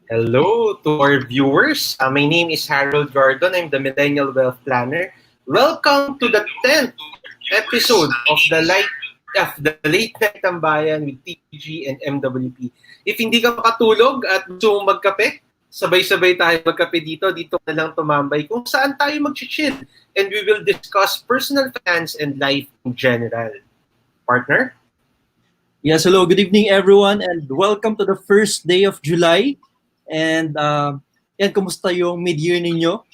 Hello to our viewers. My name is Harold Gordon. I'm the Millennial Wealth Planner. Welcome to the 10th episode of the Late Night Tambayan with TPG and MWP. If hindi ka makatulog at gusto mong magkape, sabay-sabay tayo magkape dito na lang tumambay kung saan tayo mag-chill and we will discuss personal finance and life in general. Partner? Yes, hello, good evening everyone and welcome to the first day of July. And kumusta yung mid-year ninyo?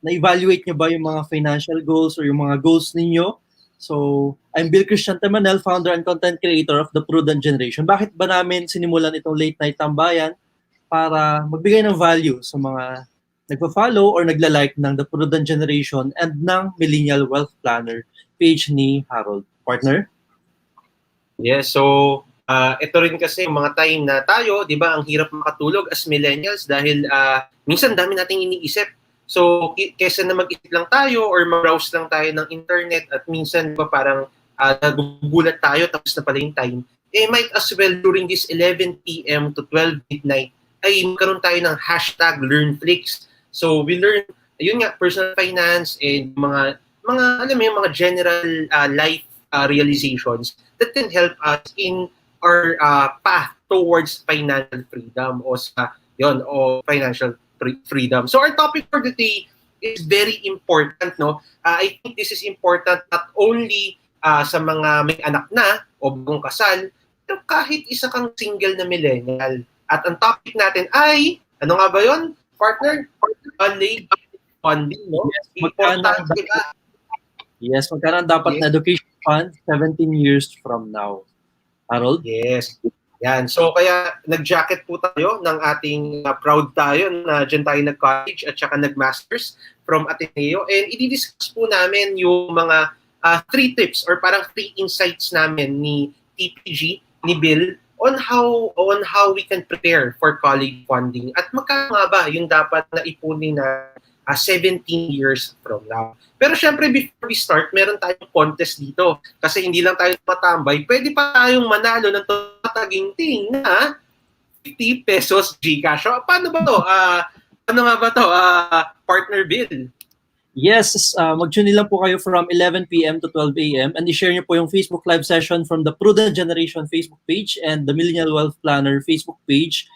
Na-evaluate nyo ba yung mga financial goals or yung mga goals ninyo? So, I'm Bill Christian Temanel, founder and content creator of the Prudent generation. Bakit ba namin sinimulan itong late night tambayan? Para magbigay ng value sa mga nagpa-follow or nagla-like ng the Prudent generation and ng Millennial Wealth Planner page ni Harold. Partner? Yes, so ito rin kasi yung mga time na tayo, di ba, ang hirap makatulog as millennials dahil minsan dami nating iniisip. So, kesa na mag-isip lang tayo or mag-browse lang tayo ng internet at minsan ba parang nagugulat tayo tapos na pala yung time, might as well during this 11 p.m. to 12 midnight ay magkaroon tayo ng hashtag LearnFlix. So, we learn, yun nga, personal finance and mga alam mo yung mga general life realizations that can help us in our path towards financial freedom o financial freedom. So our topic for today is very important, no? I think this is important not only sa mga may anak na o bagong kasal, pero kahit isa kang single na millennial. At ang topic natin ay, ano nga ba yun, partner? Libre funding, no? Yes, magkano dapat na education fund 17 years from now. Harold? Yes. Yan. So kaya nag-jacket po tayo ng ating proud tayo na dyan tayo nag-college at saka nag-masters from Ateneo. And i-discuss po namin yung mga 3 tips or parang 3 insights namin ni TPG, ni Bill, on how we can prepare for college funding. At magkano nga ba yung dapat na ipunin na 17 years from now. Pero syempre, before we start, meron tayong contest dito. Kasi hindi lang tayo matambay, pwede pa tayong manalo ng tataginting na 50 pesos GCash. So, paano ba to? Ano nga ba to? Partner Bill? Yes, mag-tune lang po kayo from 11 p.m. to 12 a.m. and i-share niyo po yung Facebook live session from the Prudent Generation Facebook page and the Millennial Wealth Planner Facebook page.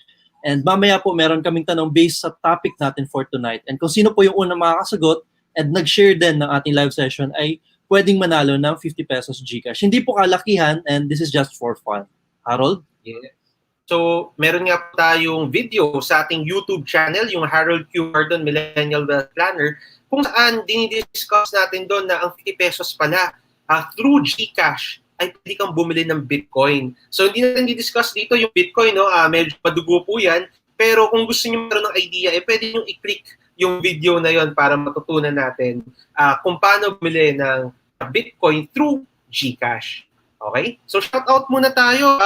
And mamaya po meron kaming tanong based sa topic natin for tonight. And kung sino po yung unang makakasagot and nag-share din ng ating live session ay pwedeng manalo ng 50 pesos GCash. Hindi po kalakihan and this is just for fun. Harold? Yeah. So, meron nga po tayong video sa ating YouTube channel, yung Harold Q. Gordon Millennial Wealth Planner, kung saan dinidiscuss natin doon na ang 50 pesos pala through GCash ay pwede kang bumili ng Bitcoin. So, hindi natin di-discuss dito yung Bitcoin, no? Medyo madugo po yan. Pero kung gusto niyo meron ng idea, pwede nyo i-click yung video na yon para matutunan natin kung paano bumili ng Bitcoin through GCash. Okay? So, shout out muna tayo,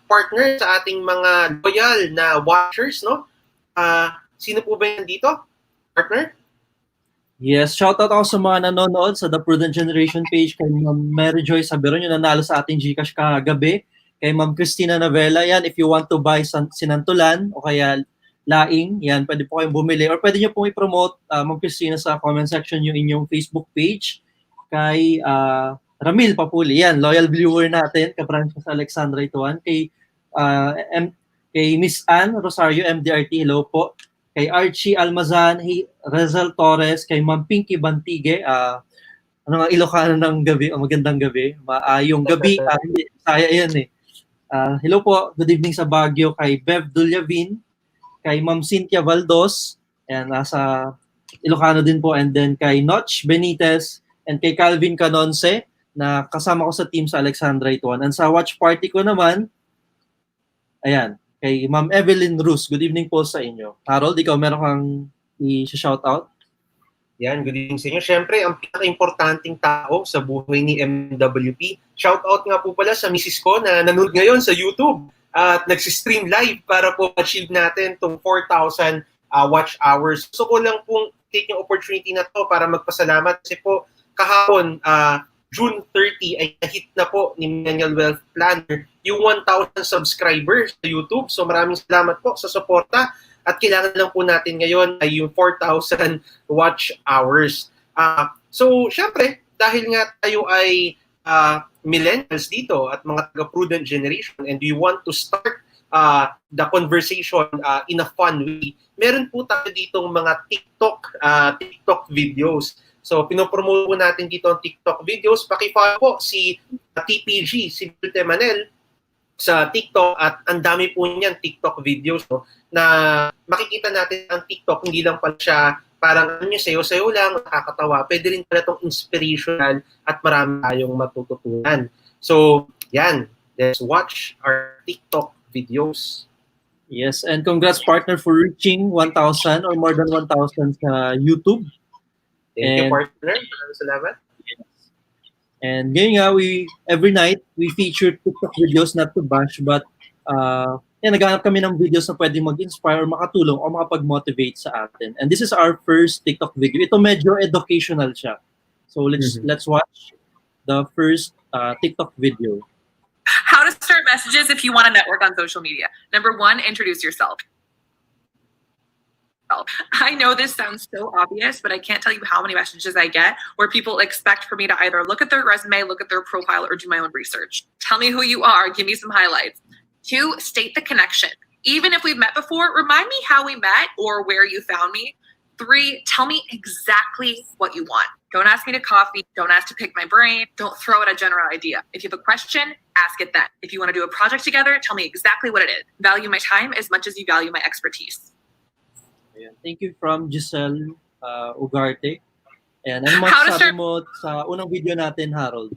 partner, sa ating mga loyal na watchers, no? Sino po ba yan dito? Partner? Yes, shoutout ako sa mga nanonood sa The Prudent Generation page kay Ma'am Mary Joy Saberon, yung nanalo sa ating GCash kagabi. Kay Ma'am Christina Navela, yan, if you want to buy sinantulan o kaya laing, yan, pwede po kayong bumili. Or pwede nyo pong i-promote, Ma'am Christina, sa comment section yung inyong Facebook page. Kay Ramil Papuli, yan, loyal viewer natin, ka-Francis Alexandra Ituan. Kay Miss Ann Rosario, MDRT, hello po. Kay Archie Almazan, Rezal Torres, kay Ma'am Pinky Bantige, ano nga Ilocano ng gabi, magandang gabi, maayong gabi, saya yan eh. Hello po, good evening sa Baguio, kay Bev Dulyavin, kay Ma'am Cynthia Valdos, and nasa Ilocano din po, and then kay Notch Benitez, and kay Calvin Canonce, na kasama ko sa team sa Alexandra Ituan. And sa watch party ko naman, ayan, kay Ma'am Evelyn Rus. Good evening po sa inyo. Harold, ikaw meron kang i-shoutout? Yan, good evening sa inyo. Siyempre, ang pinaka-importanting tao sa buhay ni MWP. Shoutout nga po pala sa misis ko na nanood ngayon sa YouTube at nagsistream live para po achieve natin itong 4,000 watch hours. So ko lang pong take yung opportunity na to para magpasalamat kasi po kahapon June 30 ay nahit na po ni Millennial Wealth Planner yung 1,000 subscribers sa YouTube. So maraming salamat po sa suporta at kailangan lang po natin ngayon ay yung 4,000 watch hours. So syempre, dahil nga tayo ay millennials dito at mga taga-Prudent generation and we want to start the conversation in a fun way, meron po tayo ditong mga TikTok videos. So, pinopromote po natin dito ang TikTok videos. Paki-follow po si TPG, si Manel, sa TikTok at ang dami po niyan TikTok videos, no, na makikita natin ang TikTok, hindi lang pala siya parang sayo-sayo lang, nakakatawa. Pwede rin pala itong inspirational at marami tayong matututunan. So, yan. Let's watch our TikTok videos. Yes, and congrats partner for reaching 1,000 or more than 1,000 sa YouTube. Thank you, partner. Maraming salamat. And ngayon nga, every night, we feature TikTok videos, not to bash, but naghahanap kami ng videos na pwede mag-inspire or makatulong o makapag-motivate sa atin. And this is our first TikTok video. Ito medyo educational siya. So let's watch the first TikTok video. How to start messages if you want to network on social media. Number 1, introduce yourself. I know this sounds so obvious, but I can't tell you how many messages I get where people expect for me to either look at their resume, look at their profile, or do my own research. Tell me who you are. Give me some highlights. 2, state the connection. Even if we've met before, remind me how we met or where you found me. 3, tell me exactly what you want. Don't ask me to coffee. Don't ask to pick my brain. Don't throw out a general idea. If you have a question, ask it then. If you want to do a project together, tell me exactly what it is. Value my time as much as you value my expertise. Thank you from Giselle Ugarte. And ano masasabi mo sa unang video natin, Harold?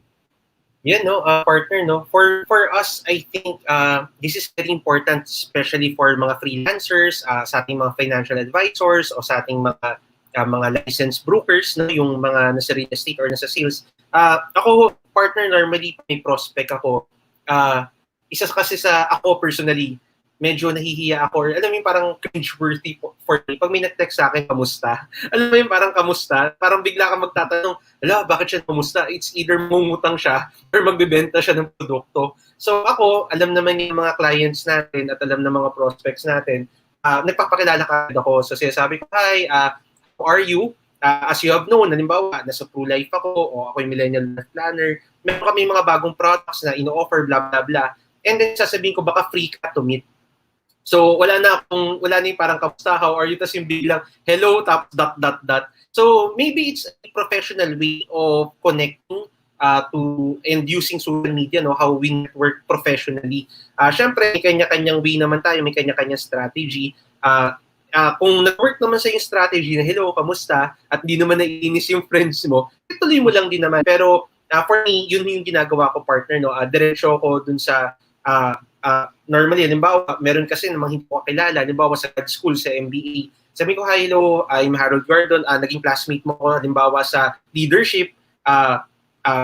Yeah, no, partner, no. For us, I think this is very important, especially for mga freelancers, sa ating mga financial advisors o sa ating mga licensed brokers, no, yung mga nasa real estate or nasa sales. Ako, partner, normally may prospect ako. Isa kasi sa ako personally, medyo nahihiya ako or alam mo yung parang cringe-worthy for me. Pag may nag-text sa akin, kamusta? Alam mo yung parang kamusta? Parang bigla ka magtatanong, bakit siya kamusta? It's either mungutang siya or magbebenta siya ng produkto. So ako, alam naman yung mga clients natin at alam ng mga prospects natin, nagpapakilala ka ako. So sinasabi ko, hi, who are you? As you have known, halimbawa, nasa True Life ako o ako yung Millennial Planner. Meron kami mga bagong products na ino-offer, blah, blah, blah. And then sasabihin ko, baka free ka to meet. So, wala na yung parang kamusta, how are you? Tapos yung biglang, hello, tapos ... So, maybe it's a professional way of connecting to and using social media, no, how we network professionally. Siyempre, may kanya-kanyang way naman tayo, may kanya-kanyang strategy. Kung nag-work naman sa yung strategy na, hello, kamusta? At hindi naman naiinis yung friends mo, ituloy mo lang din naman. Pero, for me, yun yung ginagawa ko, partner, no? Diretso ko dun sa normally, halimbawa, meron kasi namang hindi ko kakilala, halimbawa sa grad school, sa MBA. Sabi ko, hi, hello, I'm Harold Gordon, naging classmate mo ko, halimbawa sa leadership.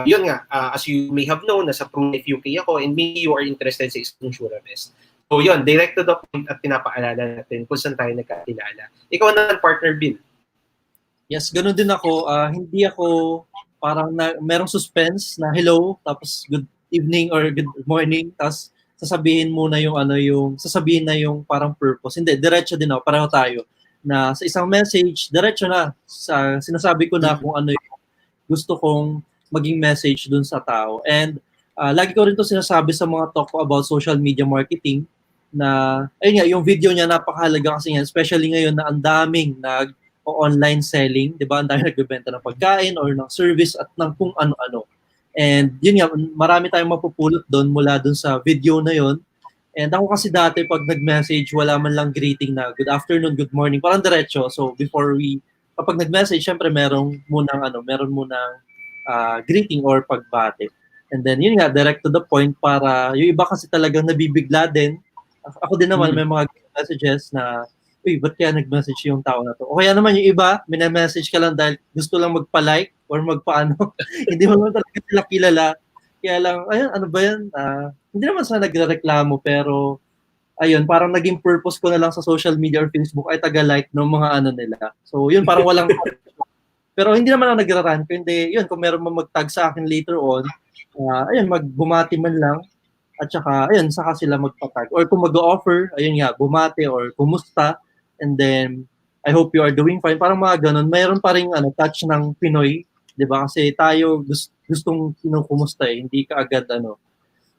Yun nga, as you may have known, nasa Prudent UK ako, and maybe you are interested sa insurance. So yun, direct to the point at pinapaalala natin kung saan tayo nagkakilala. Ikaw naman, partner Bill. Yes, ganun din ako. Hindi ako parang merong suspense na hello, tapos good evening or good morning, tapos sasabihin muna sasabihin na yung parang purpose. Hindi, diretso din ako, pareho tayo. Na sa isang message, diretso na. Sinasabi ko na kung ano yung gusto kong maging message dun sa tao. And lagi ko rin to sinasabi sa mga talk ko about social media marketing na, ayun nga, yung video niya napakahalaga kasi yan, especially ngayon na ang daming online selling, di ba? Ang daming nagbebenta ng pagkain or ng service at ng kung ano-ano. And yun nga, marami tayong mapupulot doon mula doon sa video na yon. And ako kasi dati pag nag-message, wala man lang greeting na good afternoon, good morning, parang diretso. So kapag nag-message, syempre meron munang greeting or pagbate. And then yun nga, direct to the point para yung iba kasi talagang nabibigla din. Ako din naman, may mga messages na, uy, ba't kaya nag-message yung tao na to? O kaya naman yung iba, minamessage ka lang dahil gusto lang magpa-like or magpaano. Hindi mo naman talaga sila kilala. Kaya lang, ayun, ano ba yan? Hindi naman sana nagre-reklamo, pero ayun, parang naging purpose ko na lang sa social media or Facebook ay taga-like ng mga ano nila. So yun, parang walang Pero hindi naman ako nagra-rant, kundi yun, kung meron man mag-tag sa akin later on, ayun, magbumati man lang, at saka, ayun, saka sila magpatag. Or kung mag-offer, ayun nga, bumati or kumusta, and then, I hope you are doing fine. Parang mga ganun, mayroon pa rin touch ng Pinoy, di ba? Kasi tayo gustong kinukumusta hindi ka agad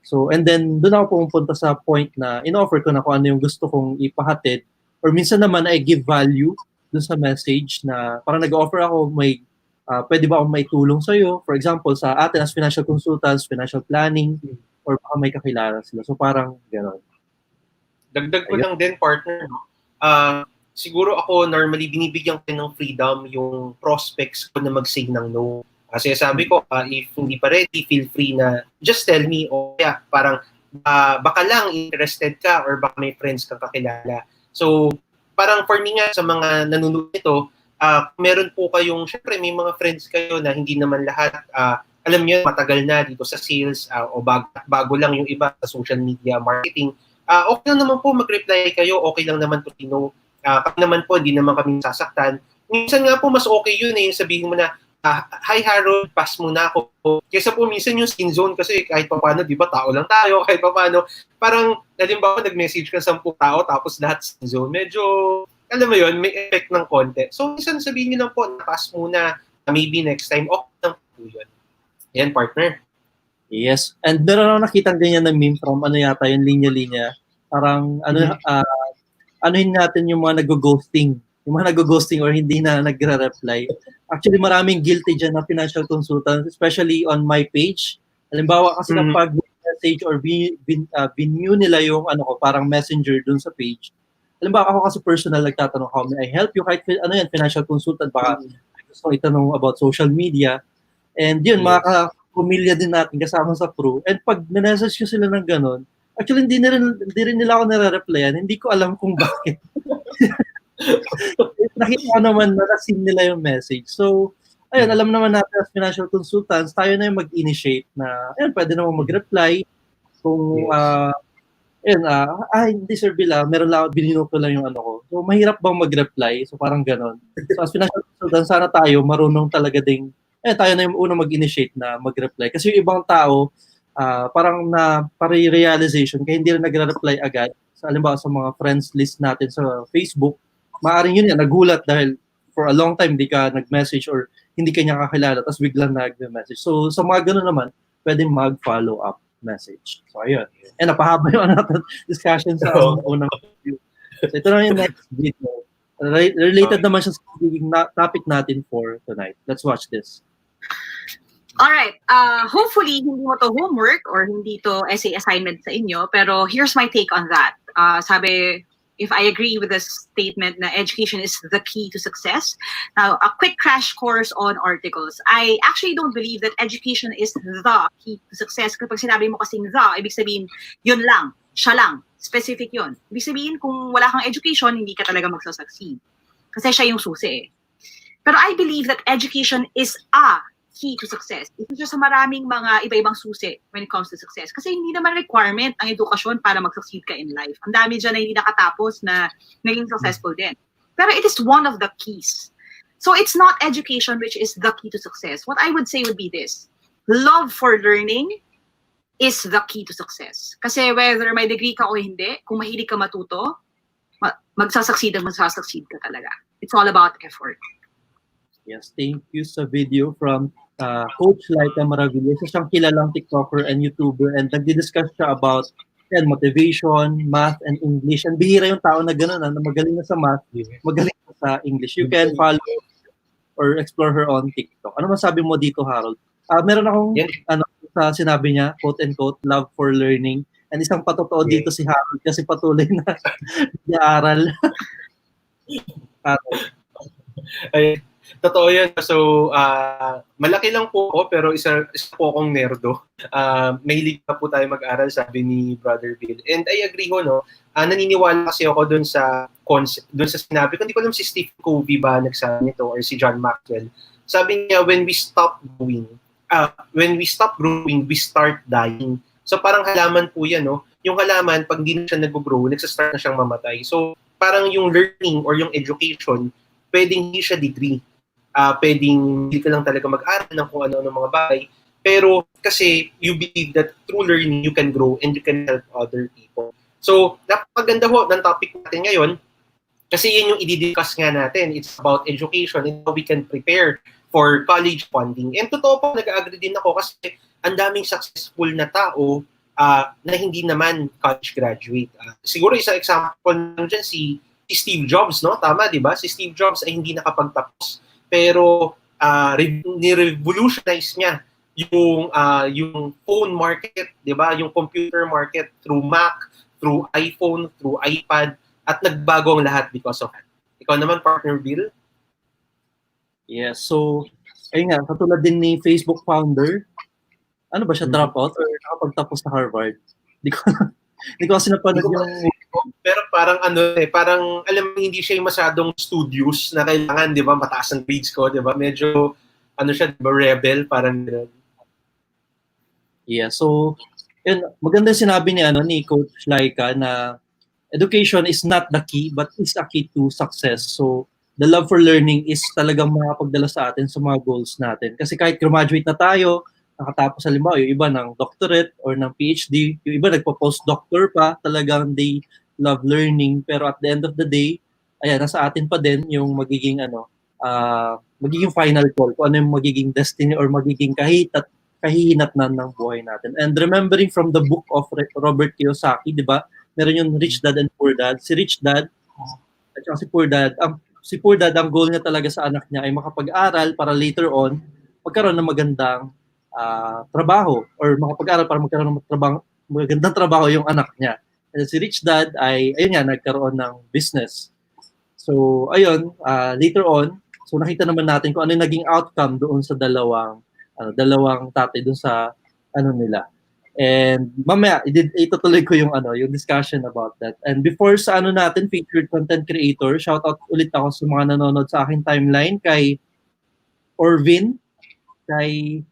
So, and then, doon ako pumupunta sa point na in-offer ko na kung ano yung gusto kong ipahatid. Or minsan naman, I give value doon sa message na parang nag-offer ako, pwede ba akong may tulong sa'yo? For example, sa atin as financial consultants, financial planning, or baka may kakilala sila. So, parang gano'n. Dagdag ko lang din, partner, no? Siguro ako normally binibigyan ko ng freedom yung prospects ko na mag-say ng no. Kasi sabi ko, if hindi pa ready, feel free na just tell me o kaya parang baka lang interested ka or baka may friends kang kakilala. So parang for me nga sa mga nanonood nito, meron po kayong, syempre may mga friends kayo na hindi naman lahat, alam niyo, matagal na dito sa sales o bago lang yung iba sa social media marketing. Okay lang naman po mag-reply kayo, okay lang naman po kami naman po, hindi naman kami sasaktan. Minsan nga po, mas okay yun yung sabihin mo na, hi Harold, pass muna ako. Kaysa po minsan yung skin zone kasi kahit pa paano, di ba, tao lang tayo, kahit pa paano. Parang, halimbawa, nag-message ka 10 tao tapos lahat skin zone. Medyo, alam mo yun, may effect ng konti. So, minsan sabihin nyo lang po, pass muna, maybe next time, okay lang po yun. Yan, partner. Yes. And meron ako nakitang ganyan na meme from yata yung linya-linya. Parang, anuhin natin yung mga nag-ghosting. Yung mga nag-ghosting or hindi na nagre-reply. Actually, maraming guilty dyan na financial consultants, especially on my page. Halimbawa kasi kapag message or bin-view nila yung parang messenger dun sa page. Halimbawa ako kasi personal nagtatanong, how may I help you? Kahit financial consultant, baka gusto itanong about social media. And yun, mga pamilya din natin kasama sa crew. And pag na-message ko sila ng ganun, actually, hindi rin nila ako nare-replyan. Hindi ko alam kung bakit. Nakita ko naman na na-seen nila yung message. So, ayun, alam naman natin as financial consultants, tayo na yung mag-initiate na, ayun, pwede naman mag-reply. Kung, hindi sir Bila, meron lang, binino ko lang yung ko. So, mahirap bang mag-reply? So, parang ganon. So, as financial consultants, sana tayo marunong talaga ding, tayo na yung unang mag-initiate na mag-reply. Kasi yung ibang tao, parang na pare-realization kaya hindi rin nagre-reply agad sa halimbawa sa mga friends list natin sa Facebook, maaring yun nagulat dahil for a long time hindi ka nag-message or hindi ka niya kakilala tapos biglang nag-message. So sa mga ganun naman, pwedeng mag-follow up message. So ayun. And napahaba yung natin discussion sa unang video. So ito na yung next video. Related naman siya sa topic natin for tonight. Let's watch this. All right. Hopefully, hindi mo to homework or hindi to essay assignment sa inyo. Pero here's my take on that. Sabi, if I agree with the statement na education is the key to success. Now, a quick crash course on articles. I actually don't believe that education is the key to success. Kapag sinabi mo kasing the, ibig sabihin, yun lang, siya lang, specific yun. Ibig sabihin, kung wala kang education, hindi ka talaga magsasucceed. Kasi siya yung susi eh. Pero I believe that education is a key to success. Ito siya sa maraming mga iba-ibang susi when it comes to success. Kasi hindi naman requirement ang edukasyon para mag-succeed ka in life. Ang dami dyan na hindi nakatapos na naging successful din. Pero it is one of the keys. So it's not education which is the key to success. What I would say would be this. Love for learning is the key to success. Kasi whether may degree ka o hindi, kung mahilig ka matuto, magsasucceed ka talaga. It's all about effort. Yes, thank you sa video from Coach Laika Maravilla. Isa siyang kilalang TikToker and YouTuber and nagdi-discuss siya about motivation, math, and English. And bihira yung tao na gano'n, na magaling na sa math, magaling na sa English. You can follow or explore her on TikTok. Ano masabi mo dito, Harold? Meron akong sa sinabi niya, quote-unquote, love for learning. And isang patotoo dito si Harold kasi patuloy na nag-aaral. Ay, totoo yan. So, malaki lang po ako pero isa po akong nerdo. Mahilig na po tayo mag-aral, sabi ni Brother Bill. And I agree ho, no? Naniniwala kasi ako dun sa concept, dun sa sinabi ko. Hindi ko alam si Steve Covey ba nagsabi nito or si John Maxwell. Sabi niya, when we stop growing, we start dying. So parang halaman po yan, no? Yung halaman, pag hindi na siya nag-grow, nagsastart na siyang mamatay. So parang yung learning or yung education, pwedeng hindi siya degree. pwedeng hindi ka lang talaga mag-aral ng kung ano-ano mga bagay. Pero kasi you believe that through learning, you can grow and you can help other people. So, napakaganda ho ng topic natin ngayon kasi yun yung i-discuss nga natin. It's about education and how we can prepare for college funding. And totoo po, nag-agree din ako kasi ang daming successful na tao na hindi naman college graduate. Siguro isang example naman dyan si Steve Jobs, no? Tama, di ba? Si Steve Jobs ay hindi nakapagtapos. Pero ni-revolutionize niya yung phone market, 'di ba? Yung computer market through Mac, through iPhone, through iPad at nagbago ang lahat because of that. Ikaw naman, partner Bill? Yes, so ayun nga, katulad din ni Facebook founder, ano ba siya, dropout or nakapagtapos sa Harvard? Hindi ko kasi napanood yung... Pero parang parang alam mo hindi siya yung masyadong studious na kailangan, 'di ba, mataas ang grades ko, 'di ba? Medyo siya, 'di ba, rebel, parang Yeah, so yun, maganda sinabi ni Coach Laika na education is not the key but is a key to success. So the love for learning is talagang makapagdala sa atin sa mga goals natin. Kasi kahit graduate na tayo, nakatapos halimbawa yung iba ng doctorate or ng PhD, yung iba nagpo-postdoctor pa, talagang they love learning. Pero at the end of the day, ayan, nasa atin pa din yung magiging magiging final call, kung ano yung magiging destiny or magiging kahihinatnan ng buhay natin. And remembering from the book of Robert Kiyosaki, di ba? Meron yung Rich Dad and Poor Dad. Si Rich Dad at saka si Poor Dad, ang goal niya talaga sa anak niya ay makapag-aral para later on magkaroon ng magandang trabaho or makapag-aral para magkaroon ng magandang trabaho yung anak niya. And si Rich Dad ay, ayun nga, nagkaroon ng business. So, ayun, later on, so nakita naman natin kung ano yung naging outcome doon sa dalawang tatay doon sa nila. And mamaya itutuloy ko yung discussion about that. And before sa natin featured content creator, shout out ulit ako sa mga nanonood sa aking timeline, kay Orvin, kay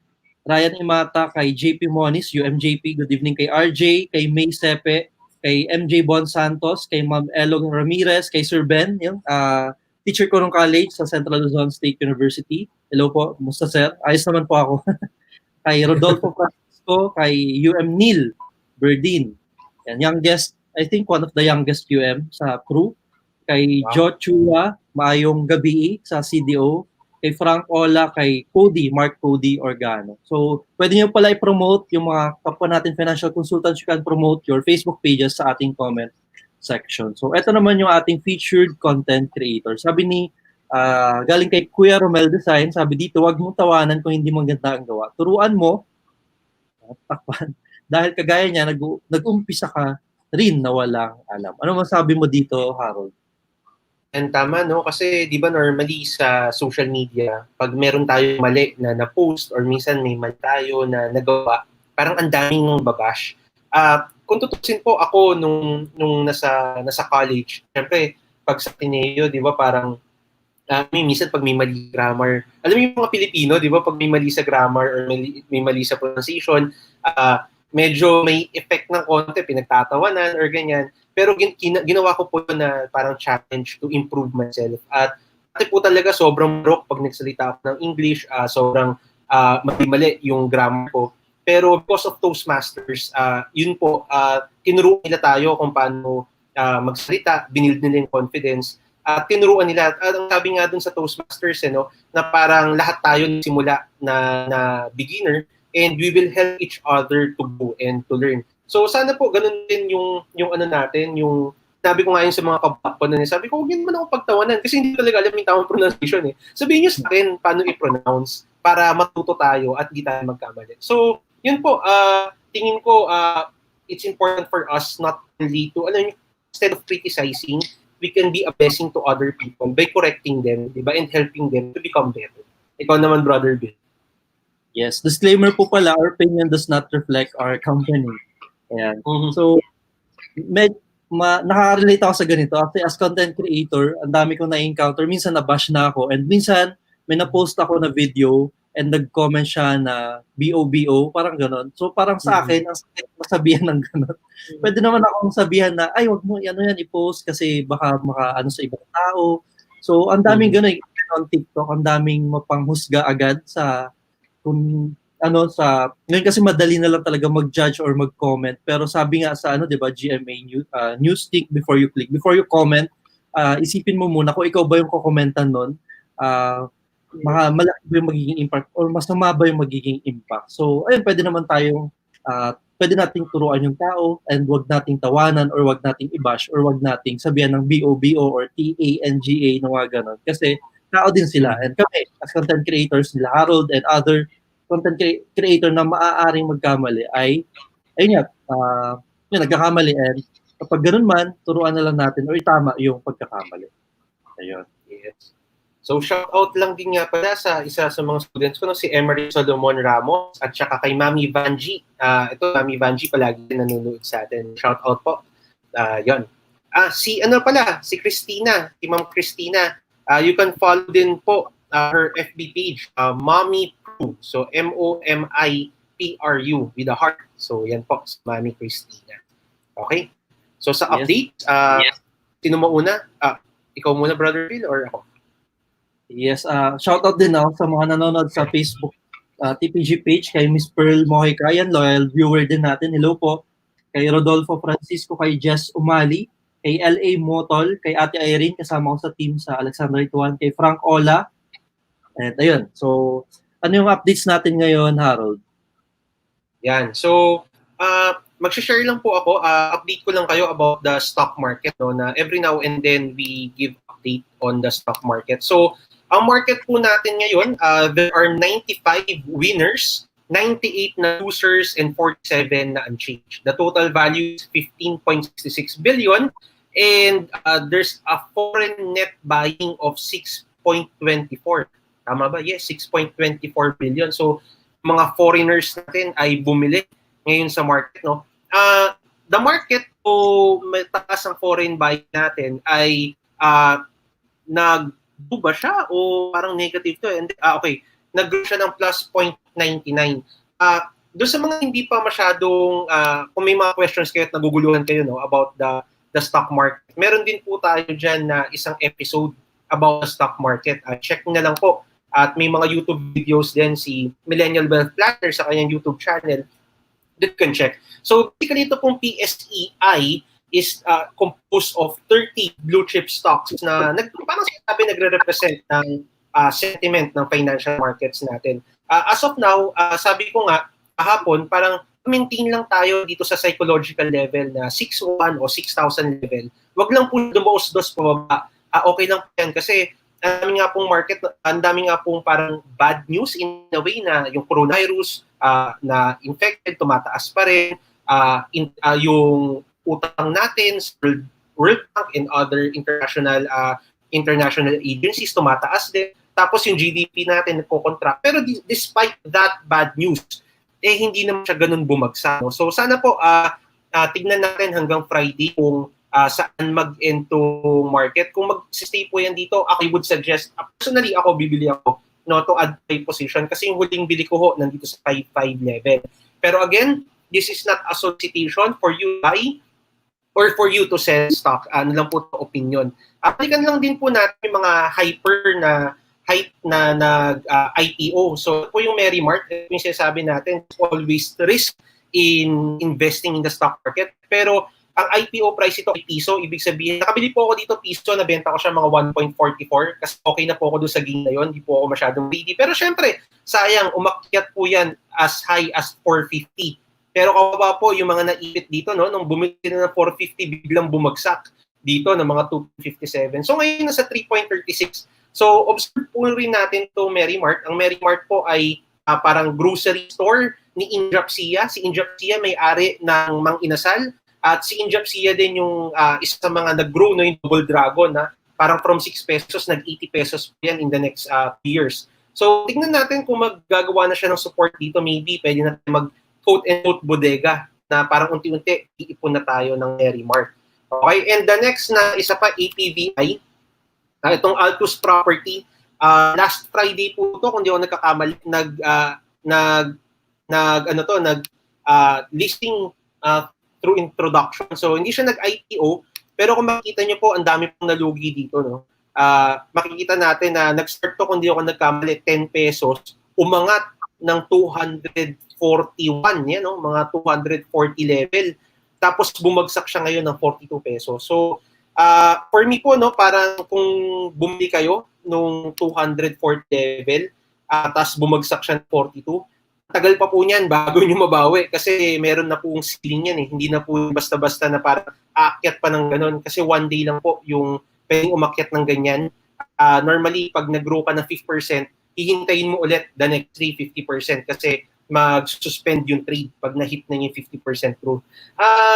Ryan Imata, kay JP Moniz, UMJP, good evening, kay RJ, kay May Sepe, kay MJ Bon Santos, kay Ma'am Elong Ramirez, kay Sir Ben, yung teacher ko nung college sa Central Luzon State University. Hello po, musta sir? Ayos naman po ako. Kay Rodolfo Francisco, kay UM Neil Berdin. Yan, youngest, I think one of the youngest UM sa crew. Kay Joshua, maayong gabi sa CDO. Kay Frank Ola, kay Mark Cody Organo. So, pwede nyo pala i-promote yung mga kapwa natin financial consultants. You can promote your Facebook pages sa ating comment section. So, ito naman yung ating featured content creator. Sabi ni galing kay Kuya Romel Design, sabi dito, wag mong tawanan kung hindi maganda ang gawa. Turuan mo, takpan, dahil kagaya niya, nag-umpisa ka rin na walang alam. Ano masabi mo dito, Harold? And tama, no? Kasi di ba normally sa social media, pag meron tayo mali na na-post or minsan may mali tayo na nagawa, parang ang daming nung babash. Kung tutusin po ako nung nasa college, syempre, pag sa Ateneo, di ba, parang minsan pag may mali grammar, alam mo yung mga Pilipino, di ba, pag may mali sa grammar or may mali sa pronunciation, medyo may effect ng konti, pinagtatawanan or ganyan. Pero ginawa ko po na parang challenge to improve myself. At pati po talaga sobrang broke pag nagsalita ako ng English, sobrang mali yung grammar ko. Pero because of Toastmasters, yun po, tinuruan nila tayo kung paano magsalita, binild nila yung confidence, at tinuruan nila. Ang sabi nga dun sa Toastmasters, na parang lahat tayo simula na beginner, and we will help each other to go and to learn. So sana po ganun din yung natin, yung sabi ko nga yun sa mga kabako na sabi ko, huwag yun naman ako pagtawanan kasi hindi talaga alam yung tamang pronunciation eh. Sabihin nyo sa akin paano i-pronounce para matuto tayo at di tayo magkamali. So yun po, tingin ko it's important for us not only to, instead of criticizing, we can be a blessing to other people by correcting them, di ba, and helping them to become better. Ikaw naman, Brother Bill. Yes, disclaimer po pala, our opinion does not reflect our company. Ayan. So, nakaka-relate ako sa ganito. Kasi as content creator, ang dami kong na-encounter. Minsan na-bash na ako. And minsan, may na-post ako na video and nag-comment siya na BOBO, parang gano'n. So, parang sa akin, ang sakit masabihan ng gano'n. Pwede naman akong sabihan na, ay, wag mo yan i-post kasi baka sa ibang tao. So, ang daming gano'n. on TikTok, ang daming mapanghusga agad sa kung ano sa ngayon kasi madali na lang talaga mag-judge or mag-comment, pero sabi nga sa ano 'di ba GMA news think before you click, before you comment, isipin mo muna kung ikaw ba yung kokomentan nun, malaki ba yung magiging impact or masama ba yung magiging impact. So ayun, pwede nating turuan yung tao and wag nating tawanan or wag nating i-bash or wag nating sabihan ng BOBO or TANGA na mga ganun. Kasi tao din sila. And kami, as content creators nila, Harold and other content creator na maaaring magkamali ay, ayun nga, yun, nagkakamali. And kapag ganun man, turuan na lang natin or itama yung pagkakamali. Ayun. Yes. So shout out lang din nga pala sa isa sa mga students ko, no, si Emery Solomon Ramos at saka kay Mami Vanji. Ito, Mami Vanji palagi nanonood sa atin. Shout out po. Yon. Si si Christina, si Ma'am Christina. You can follow din po her FB page, Mommy Pru. So MOMIPRU with a heart. So yan po, si Mami Christina. Okay? So sa update, sino mauna? Ikaw muna, Brother Phil, or ako? Yes, shoutout din ako sa mga nanonood sa Facebook TPG page, kay Miss Pearl Mohikayan, loyal viewer din natin. Hello po. Kay Rodolfo Francisco, kay Jess Umali, kay LA Motol, kay Ate Irene, kasama ko sa team sa Alexandra Ituan, kay Frank Ola. And ayun, so ano yung updates natin ngayon, Harold? Yan. So, mag-share lang po ako. Update ko lang kayo about the stock market. No, na every now and then we give update on the stock market. So, ang market po natin ngayon, there are 95 winners, 98 na losers, and 47 na unchanged. The total value is 15.66 billion, and there's a foreign net buying of 6.24. Tama ba? Yes, 6.24 billion. So, mga foreigners natin ay bumili ngayon sa market. No? The market, kung mataas ang foreign buying natin, ay nag-buba siya o parang negative to? Okay, nag-grow siya ng plus 0.99. Doon sa mga hindi pa masyadong, kung may mga questions kayo at naguguluhan kayo, no, about the stock market, meron din po tayo dyan na isang episode about the stock market. Check na lang po. At may mga YouTube videos din si Millennial Wealth Planner sa kanyang YouTube channel. You can check. So, basically, ito pong PSEI is composed of 30 blue chip stocks na parang sinabi nagre-represent ng sentiment ng financial markets natin. As of now, sabi ko nga, kahapon, parang maintain lang tayo dito sa psychological level na 6,100 o 6,000 level. Wag lang po dumaos-dos pababa. Okay lang po yan kasi ang dami nga pong market, ang dami nga pong parang bad news in a way na yung coronavirus na infected, tumataas pa rin. Yung utang natin, World Bank and other international agencies, tumataas din. Tapos yung GDP natin nagko-contract. Pero despite that bad news, hindi naman siya ganun bumagsak. No? So sana po, tignan natin hanggang Friday kung saan mag-end to market. Kung mag-stay po yan dito, I would suggest, personally ako, bibili ako to add my position kasi yung huling bili ko ho, nandito sa 5.5 level. Pero again, this is not a solicitation for you to buy or for you to sell stock. Ano lang po ito, opinion. Balikan lang din po natin yung mga hype na IPO. So po yung Merry Mart, yung sinasabi natin, always risk in investing in the stock market. Pero ang IPO price ito ay piso, ibig sabihin, nakabili po ako dito piso, nabenta ko siya mga 1.44 kasi okay na po ako doon sa gain na yun, hindi po ako masyadong greedy. Pero syempre, sayang, umakyat po yan as high as 450. Pero kawawa po yung mga naipit dito, no? Nung bumili na ng 450, biglang bumagsak dito ng mga 257. So ngayon nasa 3.36. So observe po rin natin to Merry Mart. Ang Merry Mart po ay parang grocery store ni Injap Sia. Si Injap Sia may-ari ng Mang Inasal. At si Injap Sia din yung isa sa mga nag-grow, no, yung Double Dragon, na parang from 6 pesos, nag-80 pesos yan in the next years. So tignan natin kung maggagawa na siya ng support dito. Maybe pwede natin mag-quote-and-quote bodega na parang unti-unti iipon na tayo ng Merry Mart. Okay, and the next na isa pa, APVI, itong Altus Property. Last Friday po ito, kung di ako nagkakamali, listing through introduction. So hindi siya nag-IPO, pero kung makikita niyo po, ang dami pong nalugi dito, no? makikita natin na nag-start to, kung di ako nagkamali, 10 pesos, umangat ng 241, yan, no? Mga 240 level. Tapos bumagsak siya ngayon ng 42 pesos. So, for me po, no, parang kung bumili kayo nung 240 level, tapos bumagsak siya ng 42, tagal pa po niyan bago nyo mabawi kasi meron na pong ceiling yan eh. Hindi na po basta-basta na parang aakyat pa ng ganun kasi one day lang po yung pwedeng umakyat ng ganyan. Normally, pag nag-grow ka ng 5%, hihintayin mo ulit the next 50% kasi mag-suspend yung trade pag na-hit na yung 50% growth.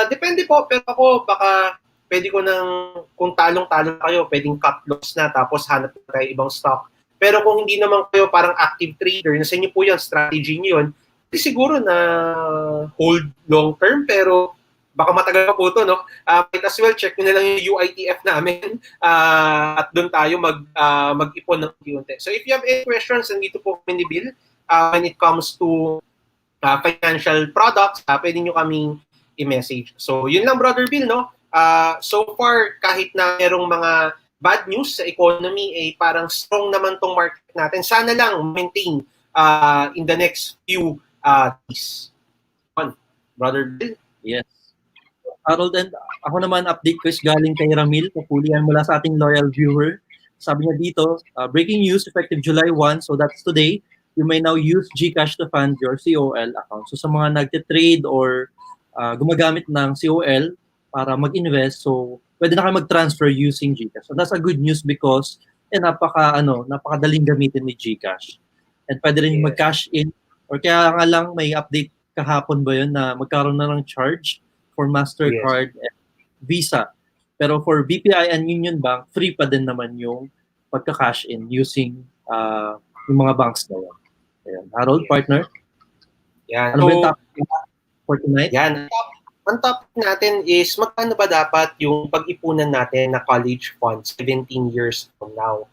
Depende po, pero ako baka pwede ko nang, kung talong-talong kayo, pwedeng cut loss na tapos hanap na tayo ibang stock. Pero kung hindi naman kayo parang active trader, nasa inyo po yan, strategy nyo yun, siguro na hold long term, pero baka matagal pa po ito, no? Might as well check nyo na lang yung UITF namin at doon tayo mag-ipon ng unti. So if you have any questions, nandito po kami ni Bill when it comes to financial products, pwede nyo kaming i-message. So yun lang, Brother Bill, no? So far, kahit na merong mga bad news sa economy, parang strong naman tong market natin. Sana lang maintain in the next few days. Brother Bill? Yes. Harold, and ako naman, update ko is galing kay Ramil, kapulian mula sa ating loyal viewer. Sabi niya dito, breaking news effective July 1, so that's today, you may now use GCash to fund your COL account. So sa mga nagte-trade or gumagamit ng COL para mag-invest, so pwede na kayo mag-transfer using GCash. So that's a good news because napakadaling gamitin ni GCash. And pwede rin mag-cash in, or kaya nga lang may update kahapon ba yun na magkaroon na ng charge for MasterCard and Visa. Pero for BPI and Union Bank, free pa din naman yung pagka-cash in using yung mga banks na yun. Ayan. Harold, partner? Yan. Ano ba yung topic for tonight? Yan. Ang topic natin is magkano ba dapat yung pag-ipunan natin na college funds 17 years from now.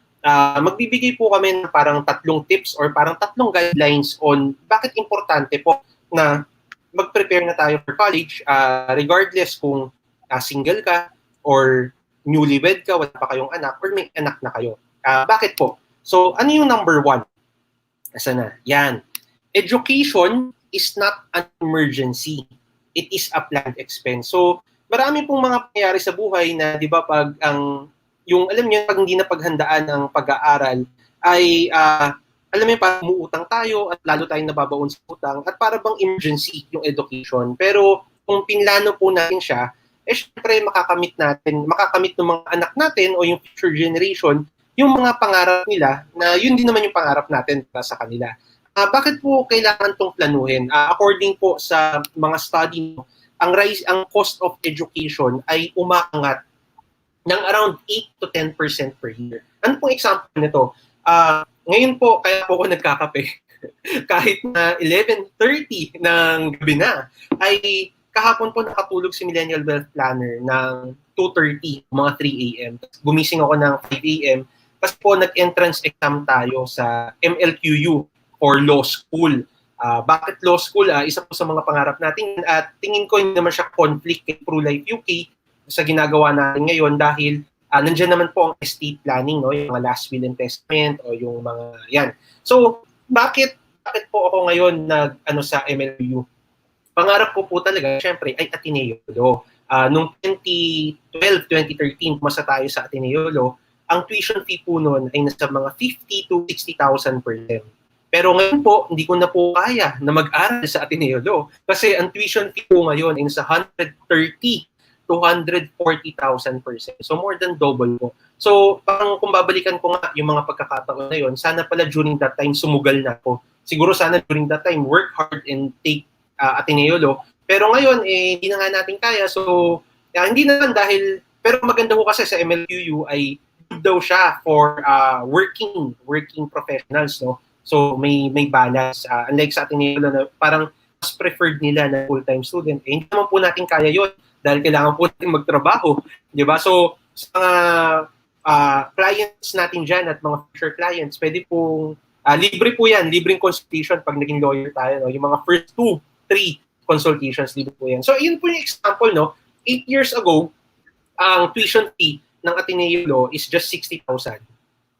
Magbibigay po kami ng parang 3 tips or parang 3 guidelines on bakit importante po na mag-prepare na tayo for college regardless kung single ka or newlywed ka, wala pa kayong anak, or may anak na kayo. Bakit po? So, ano yung number 1? Asa na? Yan. Education is not an emergency. It is a planned expense. So, marami pong mga pangyayari sa buhay na, di ba, pag alam niyo, pag hindi na paghandaan ang pag-aaral, ay, alam niyo, parang umuutang tayo at lalo tayong nababaon sa utang at para bang emergency yung education. Pero, kung pinlano po natin siya, syempre makakamit ng mga anak natin o yung future generation, yung mga pangarap nila na yun din naman yung pangarap natin para sa kanila. Bakit po kailangan itong planuhin? According po sa mga study, ang cost of education ay umaangat ng around 8 to 10% per year. Ano pong example nito? Ngayon po, kaya po ako nagkakape, kahit na 11:30 ng gabi na, ay kahapon po nakatulog si Millennial Wealth Planner ng 2:30, mga 3 a.m. Gumising ako ng 5 a.m. kasi po nag-entrance exam tayo sa MLQU or law school. Bakit law school? Isa po sa mga pangarap natin at tingin ko hindi naman siya conflict kay ProLife UK sa ginagawa natin ngayon dahil nandiyan naman po ang estate planning, no? Yung mga last will and testament o yung mga yan. So, bakit po ako ngayon sa MLU? Pangarap ko po talaga, syempre, ay Ateneo Law. Noong 2012, 2013, pumasa tayo sa Ateneo Law, ang tuition fee po noon ay nasa mga 50 to 60,000 per term. Pero ngayon po, hindi ko na po kaya na mag-aral sa Ateneo Law kasi ang tuition fee po ngayon ay nasa 130 to 140,000 per sem. So more than double po. So parang kung babalikan ko nga yung mga pagkakataon na yun, sana pala during that time sumugal na ako. Siguro sana during that time work hard and take Ateneo Law. Pero ngayon, hindi na nga natin kaya. So hindi naman dahil, pero maganda ko kasi sa MLQU ay daw siya for working professionals, no? So may balance. Unlike sa Ateneo na parang mas preferred nila na full-time student. Hindi naman po natin kaya yon dahil kailangan po natin magtrabaho. Di ba? So sa mga clients natin dyan at mga future clients, pwede pong libre po yan. Libreng consultation pag naging lawyer tayo. No? Yung mga first 2-3 consultations, libre po yan. So yun po yung example. No? 8 years ago, ang tuition fee ng Ateneo Law is just 60,000.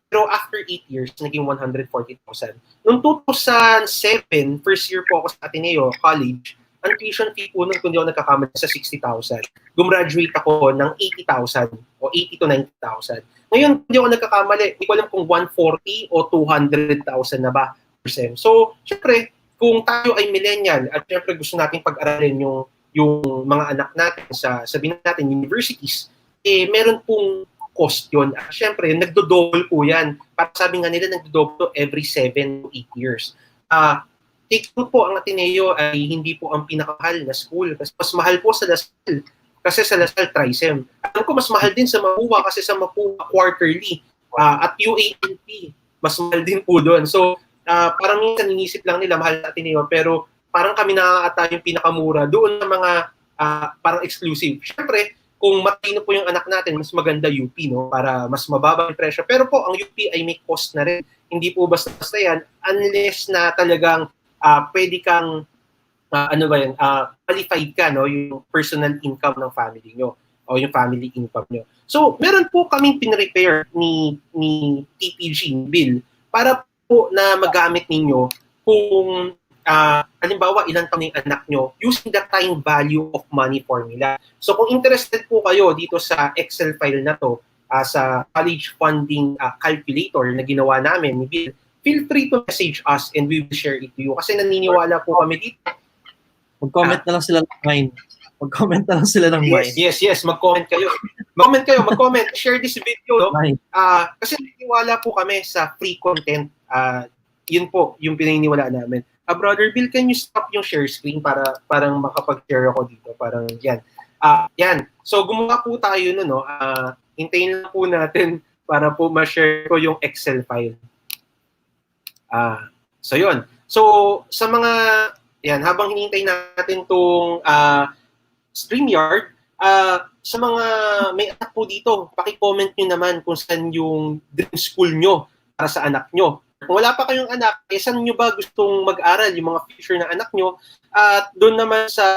Pero after 8 years, naging 140,000. Noong 2007, first year po ako sa Ateneo College, ang tuition fee po nun, kung di ako nagkakamali, sa 60,000. Gumraduate ako ng 80,000 o 80 to 90,000. Ngayon, hindi ako nagkakamali. Hindi ko alam kung 140 o 200,000 na ba per sem. So, syempre, kung tayo ay millennial at syempre gusto natin pag-aralin yung mga anak natin sa, sabihin natin, universities, meron pong cost yun. At syempre, nagdo-double po yan. Para sabi nga nila, nagdo-double every 7 to 8 years. Take note po, ang Ateneo ay hindi po ang pinakamahal na school. Kasi mas mahal po sa Lasal. Kasi sa Lasal, TriSem. Alam ko, mas mahal din sa Mapua kasi sa Mapua quarterly. At UANP, mas mahal din po doon. So, parang minsan inisip lang nila mahal sa Ateneo, pero parang kami nakakata yung pinakamura doon sa mga parang exclusive. Siyempre, kung matino po yung anak natin, mas maganda UP, no? Para mas mababa yung presyo. Pero po, ang UP ay may cost na rin. Hindi po basta-basta yan unless na talagang pwede kang qualified ka, no? Yung personal income ng family nyo o yung family income nyo. So, meron po kaming pinrepair ni TPG bill para po na magamit ninyo kung halimbawa ilang taon yung anak nyo using the time value of money formula. So kung interested po kayo dito sa Excel file na to sa college funding calculator na ginawa namin ni Bill, feel free to message us and we will share it to you. Kasi naniniwala po kami dito. Mag-comment na lang sila ng mine. Mag-comment na lang sila ng mine. Yes. Mag-comment kayo. Mag-comment. Share this video. No? Kasi naniniwala po kami sa free content. Yun po yung pinaniniwalaan namin. Brother Bill, can you stop yung share screen para parang makapag-share ako dito? Parang yan. Yan. So gumawa po tayo nun, no? Hintayin lang po natin para po ma-share ko yung Excel file. So yun. So sa mga, yan, habang hinihintay natin tong StreamYard, sa mga may anak po dito, paki-comment nyo naman kung saan yung dream school nyo para sa anak nyo. Kung wala pa kayong anak, saan nyo ba gustong mag-aral yung mga future ng anak nyo? At doon naman sa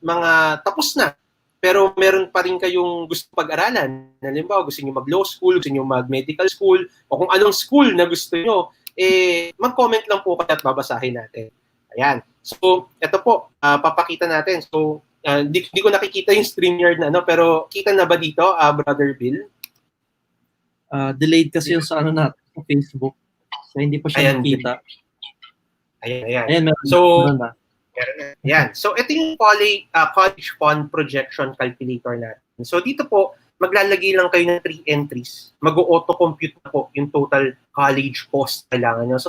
mga tapos na, pero meron pa rin kayong gusto pag-aralan. Halimbawa, gusto nyo mag-law school, gusto nyo mag-medical school, o kung anong school na gusto nyo, mag-comment lang po kayo at babasahin natin. Ayan. So, ito po, papakita natin. So, di ko nakikita yung StreamYard na, pero kita na ba dito, Brother Bill? Delayed kasi yung sa natin, sa Facebook. So, hindi pa siya nakita. Ayan. So, ayan. So, ito yung college fund projection calculator natin. So, dito po, maglalagay lang kayo ng 3 entries. Mag-auto-compute na po yung total college cost kailangan nyo. So,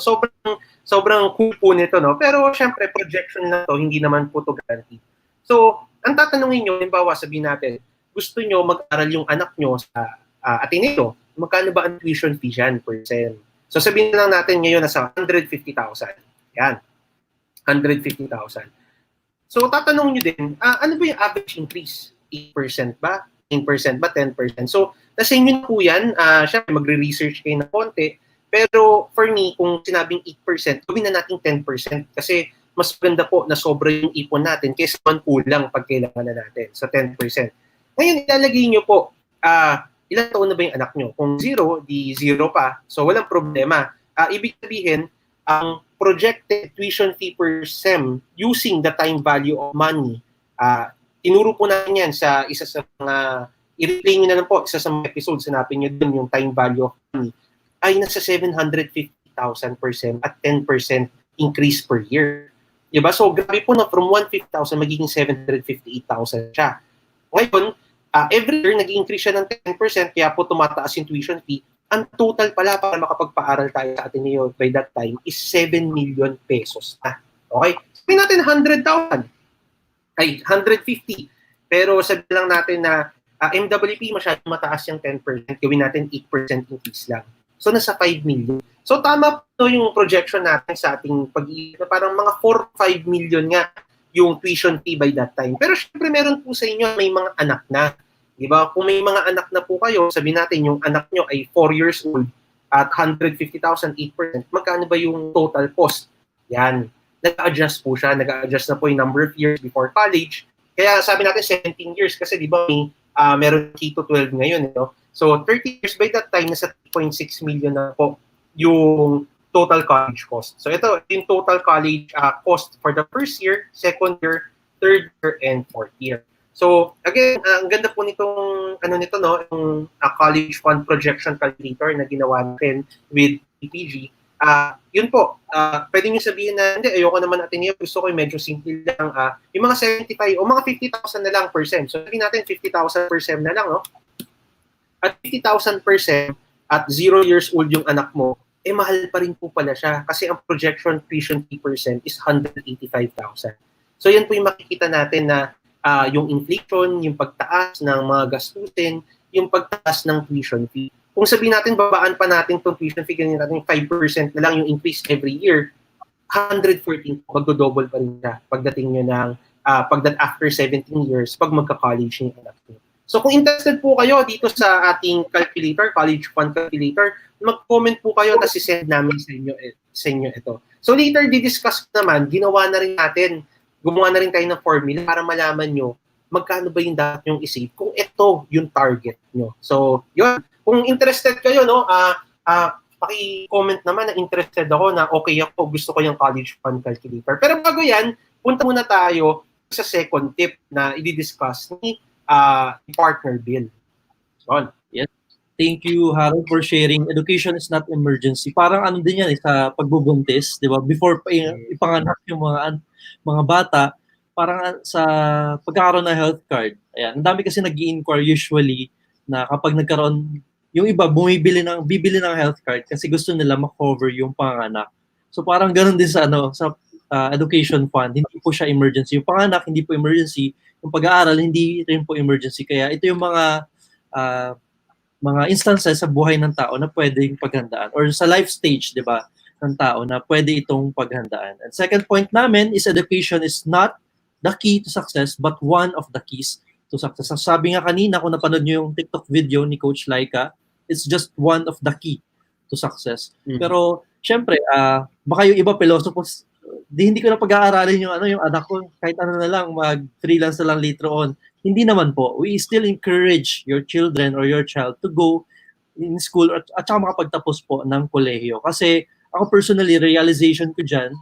sobrang cool po nito, no? Pero, syempre, projection na to, hindi naman po to guaranteed. So, ang tatanungin nyo, halimbawa, sabihin natin, gusto nyo mag-aral yung anak nyo sa Ateneo, magkano ba ang tuition fee dyan per sem? So sabihin lang natin ngayon nasa 150,000. Yan. 150,000. So tatanungin nyo din, ano ba yung average increase? 8% ba? 9% ba? 10%? So nasa inyo na po yan. Siyempre magre-research kayo na konti. Pero for me, kung sinabing 8%, gawin na natin 10% kasi mas maganda po na sobra yung ipon natin kaysa man kulang pag kailangan na natin. So 10%. Ngayon ilalagay nyo po, ilang taon na ba yung anak nyo? Kung 0, di 0 pa. So, walang problema. Ibig sabihin, ang projected tuition fee per sem using the time value of money, tinuro po natin yan sa isa sa mga, i-replay nyo na lang po, isa sa mga episodes, hanapin nyo dun yung time value of money, ay nasa 750,000 per sem at 10% increase per year. Diba? So, grabe po na from 150,000 magiging 758,000 siya. Ngayon, every year, nag-increase siya ng 10%, kaya po tumataas yung tuition fee. Ang total pala para makapagpaaral tayo sa Ateneo by that time is 7 million pesos na. Okay? Sabihin natin 100,000. Ay, 150. Pero sabihin lang natin na MWP masyadong mataas yung 10%, gawin natin 8% increase lang. So, nasa 5 million. So, tama po yung projection natin sa ating pag-iisip. Parang mga 4-5 million nga yung tuition fee by that time. Pero syempre meron po sa inyo may mga anak na. Diba? Kung may mga anak na po kayo, sabihin natin yung anak nyo ay 4 years old at 150,000, 8%, magkano ba yung total cost? Yan. Nag-adjust po siya. Nag-adjust na po yung number of years before college. Kaya sabi natin 17 years kasi di ba meron K to 12 ngayon. No? So 30 years, by that time, nasa 3.6 million na po yung total college cost. So ito yung total college cost for the first year, second year, third year, and fourth year. So again, ang ganda po nitong nito no, yung college fund projection calculator na ginawa natin with PPG. Yun po, pwede nyo sabihin na hindi, ayoko naman natin yun, gusto ko yung medyo simple lang, yung mga 75 o mga 50,000 na lang percent. So sabihin natin 50,000 percent na lang, no? At 50,000 percent at 0 years old yung anak mo, mahal pa rin po pala siya kasi ang projection tuition fee percent is 185,000. So yan po yung makikita natin na yung inflation, yung pagtaas ng mga gastusin, yung pagtaas ng tuition fee. Kung sabihin natin, babaan pa natin itong tuition fee, ganyan natin 5% na lang yung increase every year, 114, magdo-double pa rin siya pagdating nyo ng, after 17 years, pag magka-college yung anak nyo. So kung interested po kayo dito sa ating calculator, college fund calculator, mag-comment po kayo at send namin sa inyo ito. So later, di-discuss naman, gumawa na rin tayo ng formula para malaman nyo magkano ba yung dapat yung isave kung ito yung target nyo. So, yun. Kung interested kayo, no, paki-comment naman na interested ako na okay ako, gusto ko yung college fund calculator. Pero bago yan, punta muna tayo sa second tip na i-discuss ni partner Bill. Yun. Yes. Thank you, Harold, for sharing. Education is not emergency. Parang ano din yan, sa pagbubuntis, di ba? Before ipanganak yung mga bata, parang sa pagkakaroon ng health card. Ayan, ang dami kasi nag-i-inquire usually na kapag nagkaroon, yung iba bibili ng health card kasi gusto nila ma-cover yung panganak. So parang ganoon din sa education fund, hindi po siya emergency. Yung panganak hindi po emergency, yung pag-aaral hindi rin po emergency. Kaya ito yung mga instances sa buhay ng tao na pwedeng paghandaan or sa life stage, 'di ba, ng tao na pwede itong paghandaan. And second point namin is education is not the key to success but one of the keys to success. Sabi nga kanina, kung napanood nyo yung TikTok video ni Coach Laika, it's just one of the key to success. Mm-hmm. Pero, syempre, baka yung iba philosophers, hindi ko na pag-aaralin yung anak ko, kahit ano na lang, mag-freelance na lang later on. Hindi naman po. We still encourage your children or your child to go in school at saka makapagtapos po ng kolehiyo. Kasi, ako personally, realization ko dyan,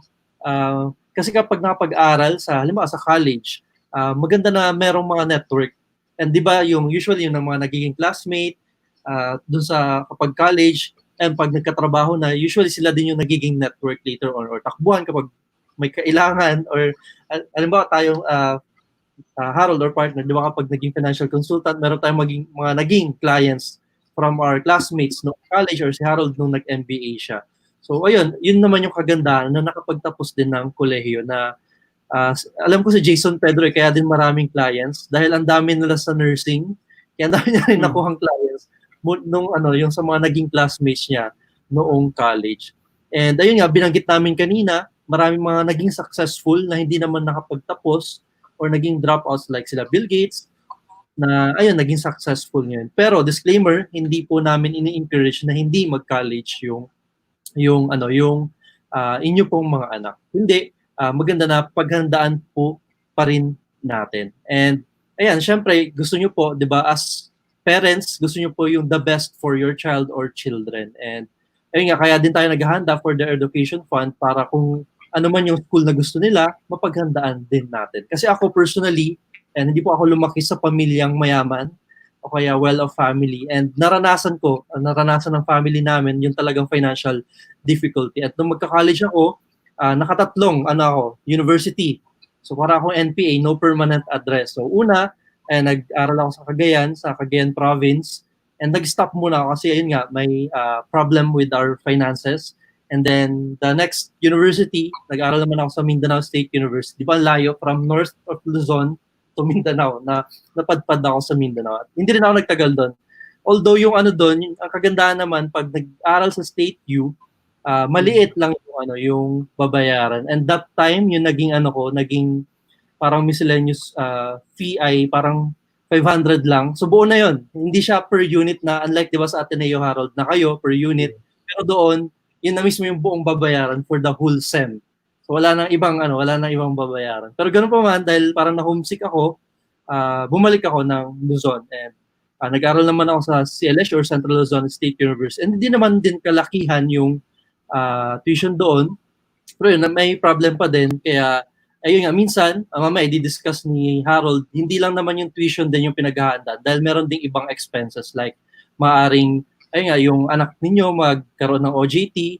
kasi kapag nakapag-aral halimbawa sa college, maganda na merong mga network. And di ba usually yung mga nagiging classmate dun sa kapag college, and pag nagkatrabaho na, usually sila din yung nagiging network later on or takbuhan kapag may kailangan or halimbawa tayong Harold or partner, di ba kapag naging financial consultant, meron tayong mga naging clients from our classmates no college or si Harold nung nag-MBA siya. So ayun, yun naman yung kagandahan na nakapagtapos din ng kolehiyo na alam ko si Jason Pedro kaya din maraming clients dahil ang dami nila sa nursing, kaya ang dami niya rin nakuhang clients nung yung sa mga naging classmates niya noong college. And ayun nga, binanggit namin kanina, maraming mga naging successful na hindi naman nakapagtapos or naging dropouts like sila Bill Gates na ayun, naging successful yun. Pero disclaimer, hindi po namin ini-encourage na hindi mag-college yung inyo pong mga anak. Hindi, maganda na paghandaan po pa rin natin. And ayan, syempre, gusto nyo po, di ba, as parents, gusto nyo po yung the best for your child or children. And ayun nga, kaya din tayo naghahanda for the education fund para kung ano man yung school na gusto nila, mapaghandaan din natin. Kasi ako personally, and hindi po ako lumaki sa pamilyang mayaman, o kaya well-off family. And naranasan ng family namin yung talagang financial difficulty. At nung magka-college ako, nakatatlong university. So para akong NPA, no permanent address. So una, nag-aral ako sa Cagayan province. And nag-stop muna ako kasi ayun nga, may problem with our finances. And then the next university, nag-aral naman ako sa Mindanao State University. Di ba layo from north of Luzon to Mindanao, na napadpad ako sa Mindanao. At hindi rin ako nagtagal doon. Although yung doon, ang kagandahan naman, pag nag-aral sa State U, maliit lang yung babayaran. And that time, yung naging parang miscellaneous fee ay parang 500 lang. So buo na yun. Hindi siya per unit na, unlike di ba sa Ateneo Harold, na kayo per unit. Pero doon, yun na mismo yung buong babayaran for the whole SEM. So wala nang ibang babayaran. Pero ganoon pa man, dahil parang na-homesick ako, bumalik ako ng Luzon and nag-aral naman ako sa CLS or Central Luzon State University. And hindi naman din kalakihan yung tuition doon. Pero yun, may problem pa din. Kaya, ayun nga, minsan, mamaya i-discuss ni Harold, hindi lang naman yung tuition din yung pinaghahanda dahil meron ding ibang expenses like maaring, ayun nga, yung anak ninyo magkaroon ng OJT,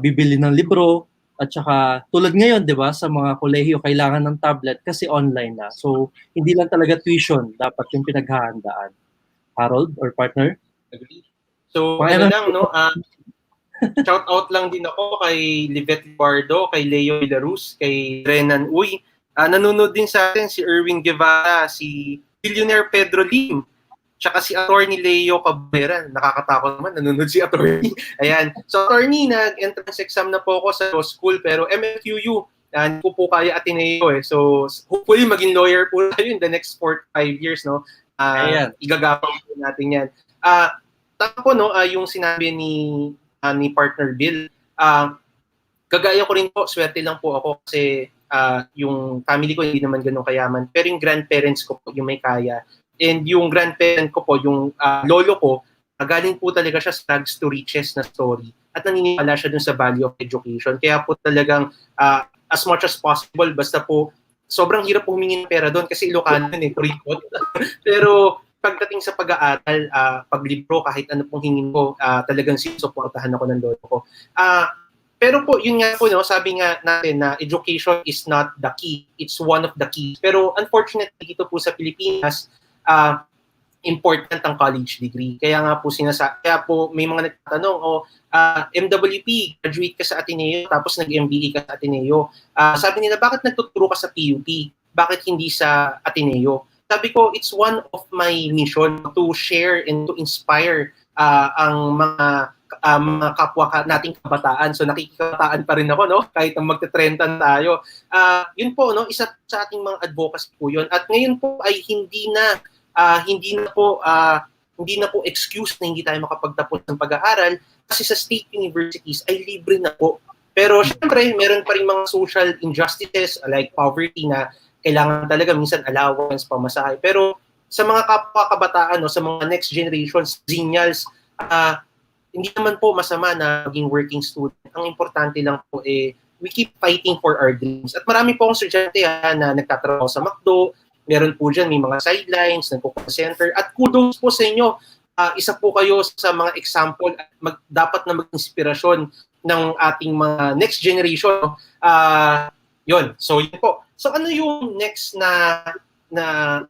bibili ng libro, at saka tulad ngayon, di ba, sa mga kolehiyo, kailangan ng tablet kasi online na. So, hindi lang talaga tuition dapat yung pinaghahandaan. Harold or partner? Agree. So, ano lang, no? Shout out lang din ako kay Livette Libardo, kay Leo Vilaruz, kay Renan Uy. Nanonood din sa atin si Erwin Guevara, si Billionaire Pedro Lim, tsaka si Attorney Leo Cabrera. Nakakatakot naman, nanonood si Attorney. Ayan. So, Attorney, nag-entrance exam na po ako sa law school, pero MFQU, hindi ko po kaya Ateneo eh. So, hopefully, maging lawyer po tayo in the next 4 to 5 years, no? Igagapang po natin yan. Tapos no, yung sinabi ni partner Bill, kagaya ko rin po, swerte lang po ako kasi yung family ko hindi naman ganun kayaman. Pero yung grandparents ko po, yung may kaya. And yung grandparent ko po, yung lolo ko, galing po talaga siya sa rags to riches na story. At naniniwala siya dun sa value of education. Kaya po talagang as much as possible, basta po sobrang hirap humingi ng pera doon kasi Ilocano yun kuripot. Pero pagdating sa pag-aaral, paglibro, kahit ano pong hingin ko, talagang sinusuportahan ako ng lolo ko. Pero po, yun nga po, no, sabi nga natin na education is not the key. It's one of the keys. Pero unfortunately, dito po sa Pilipinas, important ang college degree. Kaya nga po kaya po may mga nagtatanong, MWP, graduate ka sa Ateneo, tapos nag-MBA ka sa Ateneo. Sabi nila, bakit nagtuturo ka sa PUP? Bakit hindi sa Ateneo? Sabi ko, it's one of my mission to share and to inspire ang mga kapwa nating kabataan. So nakikikabataan pa rin ako, no? Kahit ang magte-trentan tayo. Yun po, no? Isa sa ating mga advocacy po yun. At ngayon po ay hindi na po excuse na hindi tayo makapagtapos ng pag-aaral kasi sa state universities ay libre na po. Pero syempre, meron pa rin mga social injustices like poverty na kailangan talaga minsan allowance, pamasahe. Pero sa mga kapwa-kabataan, no, sa mga next generations, zenials, hindi naman po masama na maging working student. Ang importante lang po we keep fighting for our dreams. At marami po akong estudyante na nagtatrabaho sa McDo, meron po dyan, may mga sidelines, nagpo-call center. At kudos po sa inyo. Isa po kayo sa mga example at dapat na mag-inspirasyon ng ating mga next generation. Yun. So, yun po. So, ano yung next na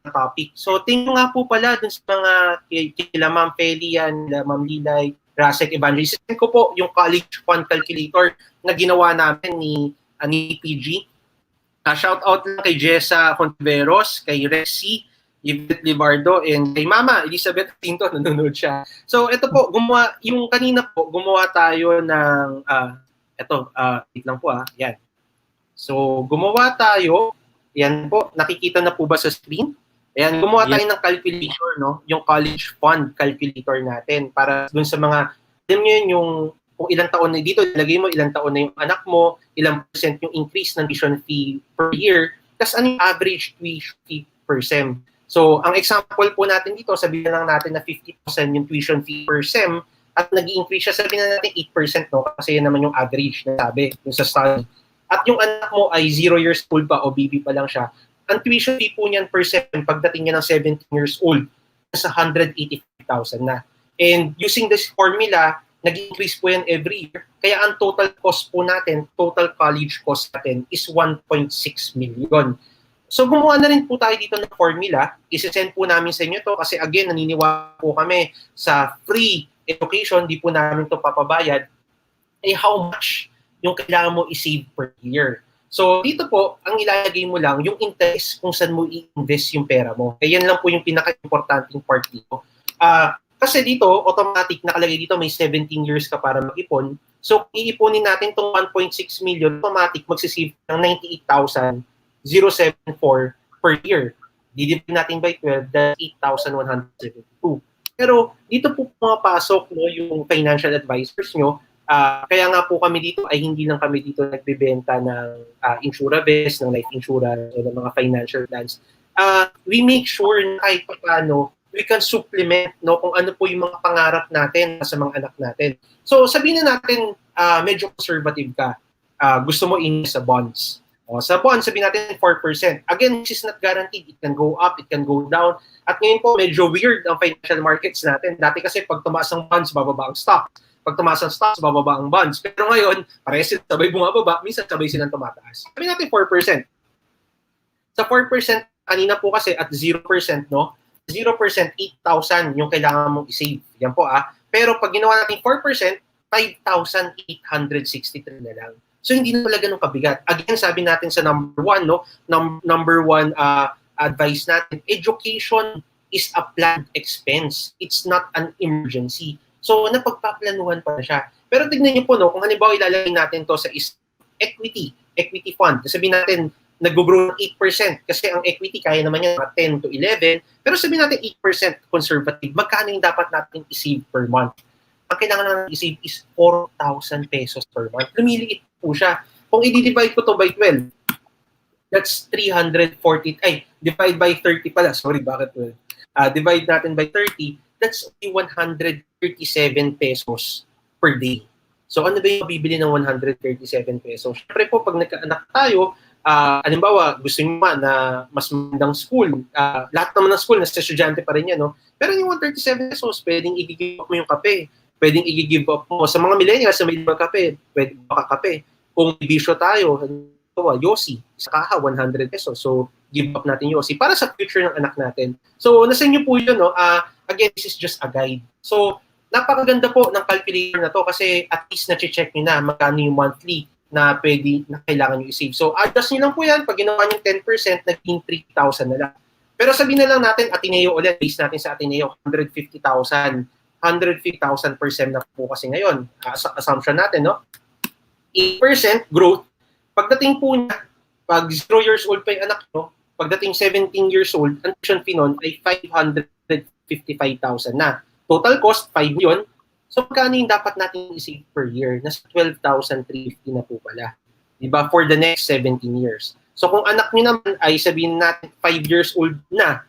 topic? So, tingnan nga po pala dun sa mga kila Ma'am Peli yan, Ma'am Lilay, Rasek Evangelist. Ko po yung college fund calculator na ginawa namin ni PG. Shout out lang kay Jessa Contiveros, kay Rexy, Yvette Libardo, and kay Mama Elizabeth Tinto, nanonood siya. So ito po, gumawa tayo ng, wait lang po yan. So gumawa tayo, yan po, nakikita na po ba sa screen? Ayan, gumawa tayo ng calculator, no? Yung college fund calculator natin para dun sa mga, alam nyo yun, yung kung ilang taon na dito, ilagay mo ilang taon na yung anak mo, ilang percent yung increase ng tuition fee per year, tapos ano yung average tuition fee per SEM. So, ang example po natin dito, sabihin lang natin na 50% yung tuition fee per SEM, at nag-i-increase siya, sabihin na natin 8%, no? Kasi yan naman yung average na sabi, yung sa study. At yung anak mo ay 0 years old pa o baby pa lang siya, ang tuition fee po niyan per SEM, pagdating niya ng 17 years old, nasa 185,000 na. And using this formula, nag-increase po yan every year. Kaya ang total cost po natin, total college cost natin is 1.6 million. So gumawa na rin po tayo dito ng formula. Isisend po namin sa inyo to kasi again, naniniwala po kami sa free education, di po namin to papabayad. How much yung kailangan mo i-save per year? So dito po, ang ilalagay mo lang yung interest kung saan mo i-invest yung pera mo. Kaya yan lang po yung pinaka-importanting part dito. Kasi dito, automatic, nakalagay dito may 17 years ka para mag-ipon. So, iiponin natin itong 1.6 million, automatic magsisave ng 98,074 per year. Didipin natin by 12, that's 8,172. Pero dito po pumapasok, no, yung financial advisors nyo. Kaya nga po kami dito ay hindi lang kami dito nagbebenta ng insurance, ng life insurance, o ng mga financial plans. we make sure na kahit paano we can supplement no kung ano po yung mga pangarap natin sa mga anak natin. So sabihin na natin medyo conservative ka. Gusto mo invest sa bonds. Sa bonds, sabihin natin 4%. Again, this is not guaranteed. It can go up, it can go down. At ngayon po, medyo weird ang financial markets natin. Dati kasi pag tumaas ang bonds, bababa ang stock. Pag tumaas ang stocks, bababa ang bonds. Pero ngayon, parehas sila sabay bumababa, minsan sabay silang tumataas. Sabihin natin 4%. Sa 4%, kanina po kasi at 0%, no? 0%, 8,000 yung kailangan mong i-save. Yan po Pero pag ginawa natin 4%, 5,863 na lang. So hindi na talaga ganun kabigat. Again, sabi natin sa number 1, no? Number 1 advice natin, education is a planned expense. It's not an emergency. So napagpaplanuhan pa na siya. Pero tignan niyo po, no, kung halimbawa ilalagay natin to sa equity fund. Sabihin natin, nag-grow ng 8% kasi ang equity kaya naman yan 10 to 11. Pero sabihin natin 8% conservative. Magkano yung dapat natin i-save per month? Ang kailangan natin i-save is 4,000 pesos per month. Lumiliit po siya. Kung i-divide ko to by 12, that's 340, divide by 30 pala. Sorry, bakit 12? Divide natin by 30, that's only 137 pesos per day. So ano ba yung mabibili ng 137 pesos? Siyempre po, pag nagkaanak tayo, halimbawa, gusto nyo na mas magandang school. Lahat naman ng school, nasa estudyante pa rin yan, no? Pero yung 137 pesos, pwedeng i-give up mo yung kape. Pwedeng i-give up mo. Sa mga millennials na may kape, pwede makakape. Kung bisyo tayo, Yossi, sa kaha, 100 pesos. So, give up natin Yossi para sa future ng anak natin. So, nasa inyo po yun, no? Again, this is just a guide. So, napakaganda po ng calculator na to kasi at least na-check nyo na magkano yung monthly na pwede, na kailangan nyo i-save. So, adjust nyo lang po yan. Pag ginawa nyo 10%, naging 3,000 na lang. Pero sabihin na lang natin, Ateneo ulit, base natin sa Ateneo, 150,000. 150,000 per sem na po kasi ngayon. Assumption natin, no? 8% growth. Pagdating po niya, pag 0 years old pa yung anak nyo, pagdating 17 years old, ang tuition fee nun ay 555,000 na. Total cost, 5 million. So, magkano yung dapat natin i-save per year? Nasa 12,350 na po pala. Diba? For the next 17 years. So, kung anak nyo naman ay sabihin natin 5 years old na,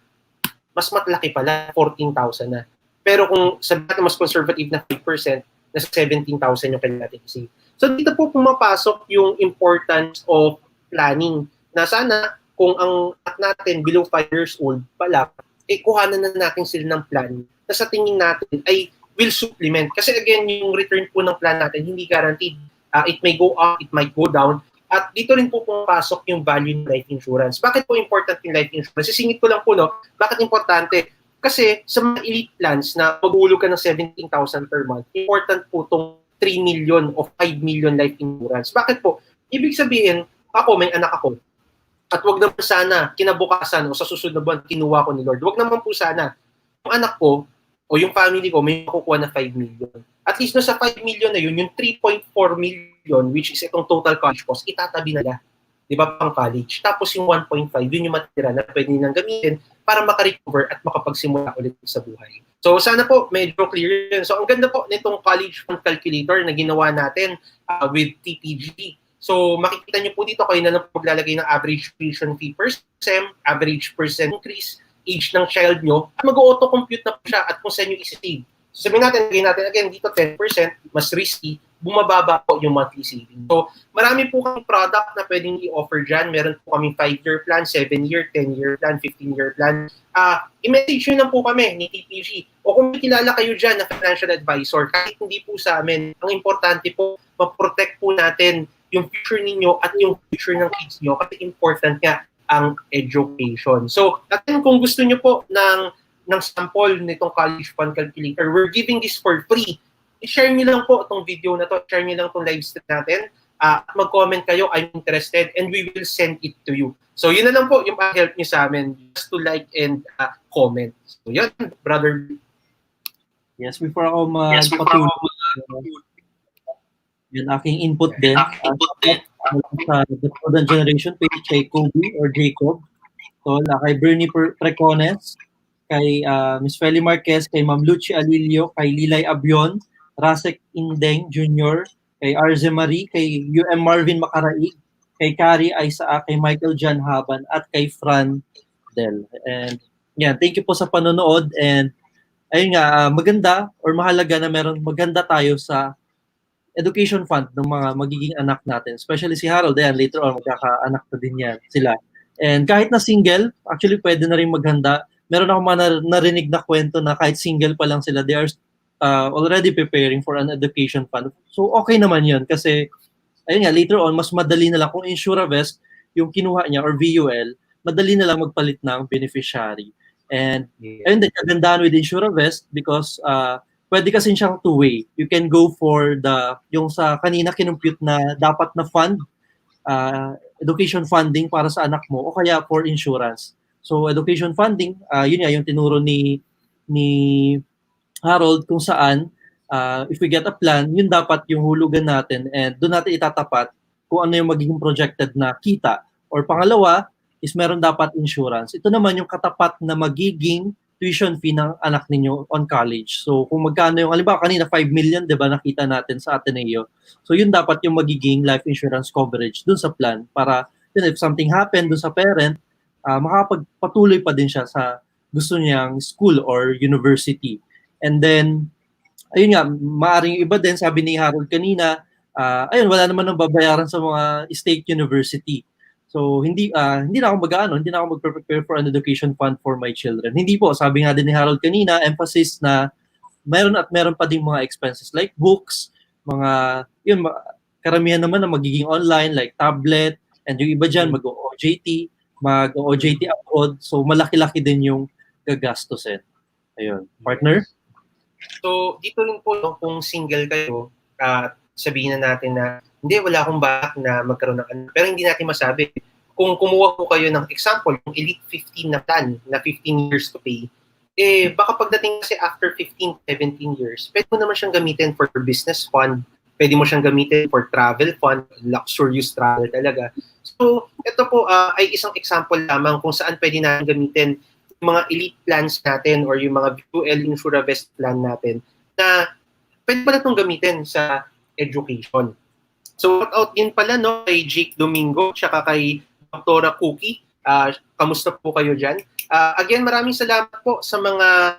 mas matlaki pala, 14,000 na. Pero kung sabihin natin mas conservative na 5%, nasa 17,000 yung kailangan natin i-save. So, dito po pumapasok yung importance of planning. Na sana, kung ang anak natin below 5 years old pala, kuhanan na natin sila ng plan na sa tingin natin ay will supplement. Kasi again, yung return po ng plan natin, hindi guaranteed. It may go up, it might go down. At dito rin po pumapasok yung value ng life insurance. Bakit po important yung life insurance? Sisingit ko lang po, no? Bakit importante? Kasi sa mga elite plans na maghulog ka ng 17,000 per month, important po itong 3 million o 5 million life insurance. Bakit po? Ibig sabihin, ako, may anak ako. At wag naman sana, kinabukasan o sa susunod na buwan, kinuha ko ni Lord. Wag naman po sana, yung anak ko, o yung family ko, may makukuha na 5 million. At least no, sa 5 million na yun, yung 3.4 million, which is itong total college cost, itatabi nila. Di ba, pang college. Tapos yung 1.5, yun yung matira na pwede nilang gamitin para makarecover at makapagsimula ulit sa buhay. So, sana po, medyo clear yun. So, ang ganda po nitong college fund calculator na ginawa natin with TPG. So, makikita nyo po dito, kayo na lang maglalagay ng average tuition fee per sem, average percent increase, age ng child nyo, at mag-auto-compute na po siya at kung saan nyo isi-save. So sabihin natin, again, dito 10%, mas risky, bumababa po yung monthly saving. So marami po kaming product na pwedeng i-offer dyan. Meron po kaming 5-year plan, 7-year, 10-year plan, 15-year plan. I-message nyo lang po kami ni TPG. O kung may kilala kayo dyan na financial advisor, kahit hindi po sa amin, ang importante po, ma-protect po natin yung future ninyo at yung future ng kids nyo kasi important nga ang education. So, natin kung gusto nyo po ng sample nitong college fund calculator, we're giving this for free. I-share nyo lang po itong video na to, share nyo lang itong live stream natin, mag-comment kayo, I'm interested, and we will send it to you. So, yun na lang po yung help nyo sa amin, just to like and comment. So, yun, brother. Yes, before ako magpatuloy, yun aking input din. Sa the Prudent generation, page kay Kobe or Jacob. So, kay Bernie Precones, kay Miss Feli Marquez, kay Ma'am Lucy Alilio, kay Lilay Abion, Rasek Indeng Jr., kay Arze Marie, kay UM Marvin Macaraig, kay Kari Isaac, kay Michael John Haban, at kay Fran Del. And yan, thank you po sa panonood, and ayun nga, maganda or mahalaga na maganda tayo sa education fund ng mga magiging anak natin. Especially si Harold, ayan, later on, magkakaanak na din yan sila. And kahit na single, actually pwede na rin maghanda. Meron ako mga narinig na kwento na kahit single pa lang sila, they are already preparing for an education fund. So okay naman yun kasi, ayun nga, later on, mas madali na lang kung InsurAvest yung kinuha niya or VUL, madali na lang magpalit ng beneficiary. And ayun din, kagandahan with InsurAvest because pwede kasi siyang two-way. You can go for yung sa kanina kinumpute na dapat na fund, education funding para sa anak mo o kaya for insurance. So education funding, yun nga yung tinuro ni Harold kung saan if we get a plan, yun dapat yung hulugan natin and doon natin itatapat kung ano yung magiging projected na kita. Or pangalawa is meron dapat insurance. Ito naman yung katapat na magiging tuition fee ng anak ninyo on college. So kung magkano yung, halimbawa kanina 5 million, 'di ba, nakita natin sa Ateneo. So yun dapat yung magiging life insurance coverage dun sa plan para if something happen dun sa parent, makapagpatuloy pa din siya sa gusto niyang school or university. And then ayun nga, maaring iba din, sabi ni Harold kanina, ayun, wala naman nang babayaran sa mga state university. So hindi na ako mag-prepare for an education fund for my children. Hindi po, sabi nga din ni Harold kanina, emphasis na meron pa ding mga expenses like books, karamihan naman na magiging online like tablet, and yung iba diyan mag-OJT abroad. So malaki-laki din yung gagastusin. Ayun, partner? So dito rin po, kung single kayo, sabihin na natin na hindi, wala akong balak na magkaroon ng anak. Pero hindi natin masabi. Kung kumuha po kayo ng example, yung Elite 15 na plan, na 15 years to pay, baka pagdating kasi after 15, 17 years, pwede mo naman siyang gamitin for business fund, pwede mo siyang gamitin for travel fund, luxurious travel talaga. So, ito po ay isang example lamang kung saan pwede natin gamitin yung mga elite plans natin or yung mga VUL InsurAvest plan natin na pwede pala itong gamitin sa education. So, shout out din pala kay Jake Domingo tsaka kay Dr. Cookie. Kamusta po kayo dyan? Again, maraming salamat po sa mga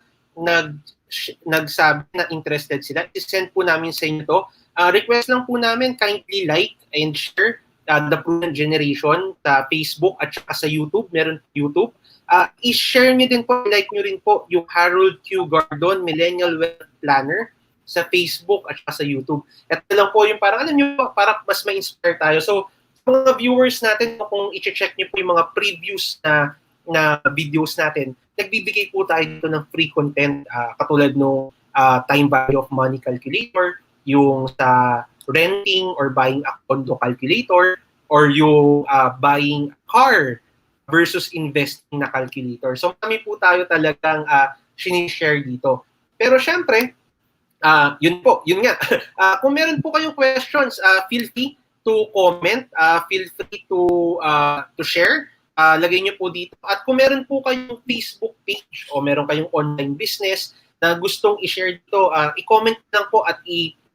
nagsabi na interested sila. I-send po namin sa inyo to. Request lang po namin, kindly like and share the Prudent Generation sa Facebook at saka sa YouTube. Meron YouTube. I-share nyo din po, like nyo rin po yung Harold Q. Gordon Millennial Wealth Planner sa Facebook at sa YouTube. Ito lang po yung parang, alam nyo, para mas ma-inspire tayo. So, mga viewers natin, kung i-check nyo po yung mga previous na videos natin, nagbibigay po tayo dito ng free content katulad no time value of money calculator, yung sa renting or buying a condo calculator, or yung buying a car versus investing na calculator. So, kami po tayo talagang sinishare dito. Pero syempre, yun nga. Kung meron po kayong questions, feel free to comment, feel free to share. Lagay niyo po dito. At kung meron po kayong Facebook page o meron kayong online business na gustong i-share dito, i-comment lang po at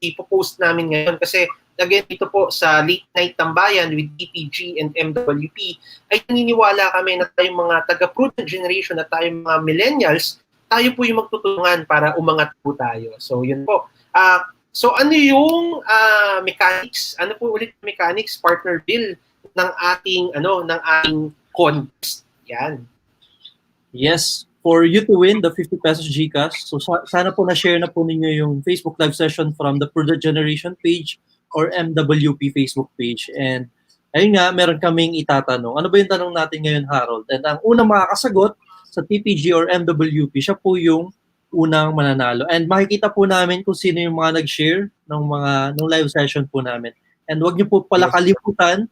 i-post namin ngayon kasi again, dito po sa Late Night Tambayan with TPG and MWP ay naniniwala kami na tayong mga taga-Prudent Generation at tayong mga millennials, tayo po yung magtutulungan para umangat po tayo. So, yun po. So, ano yung mechanics? Ano po ulit mechanics, partner Bill, ng ating contest? Yan. Yes. For you to win the 50 pesos GCash, so sana po na-share na po ninyo yung Facebook live session from the Prudent Generation page or MWP Facebook page. And ayun nga, meron kaming itatanong. Ano ba yung tanong natin ngayon, Harold? And ang unang makakasagot sa TPG or MWP, siya po yung unang mananalo. And makikita po namin kung sino yung mga nag-share ng live session po namin. And wag niyo po pala kalimutan,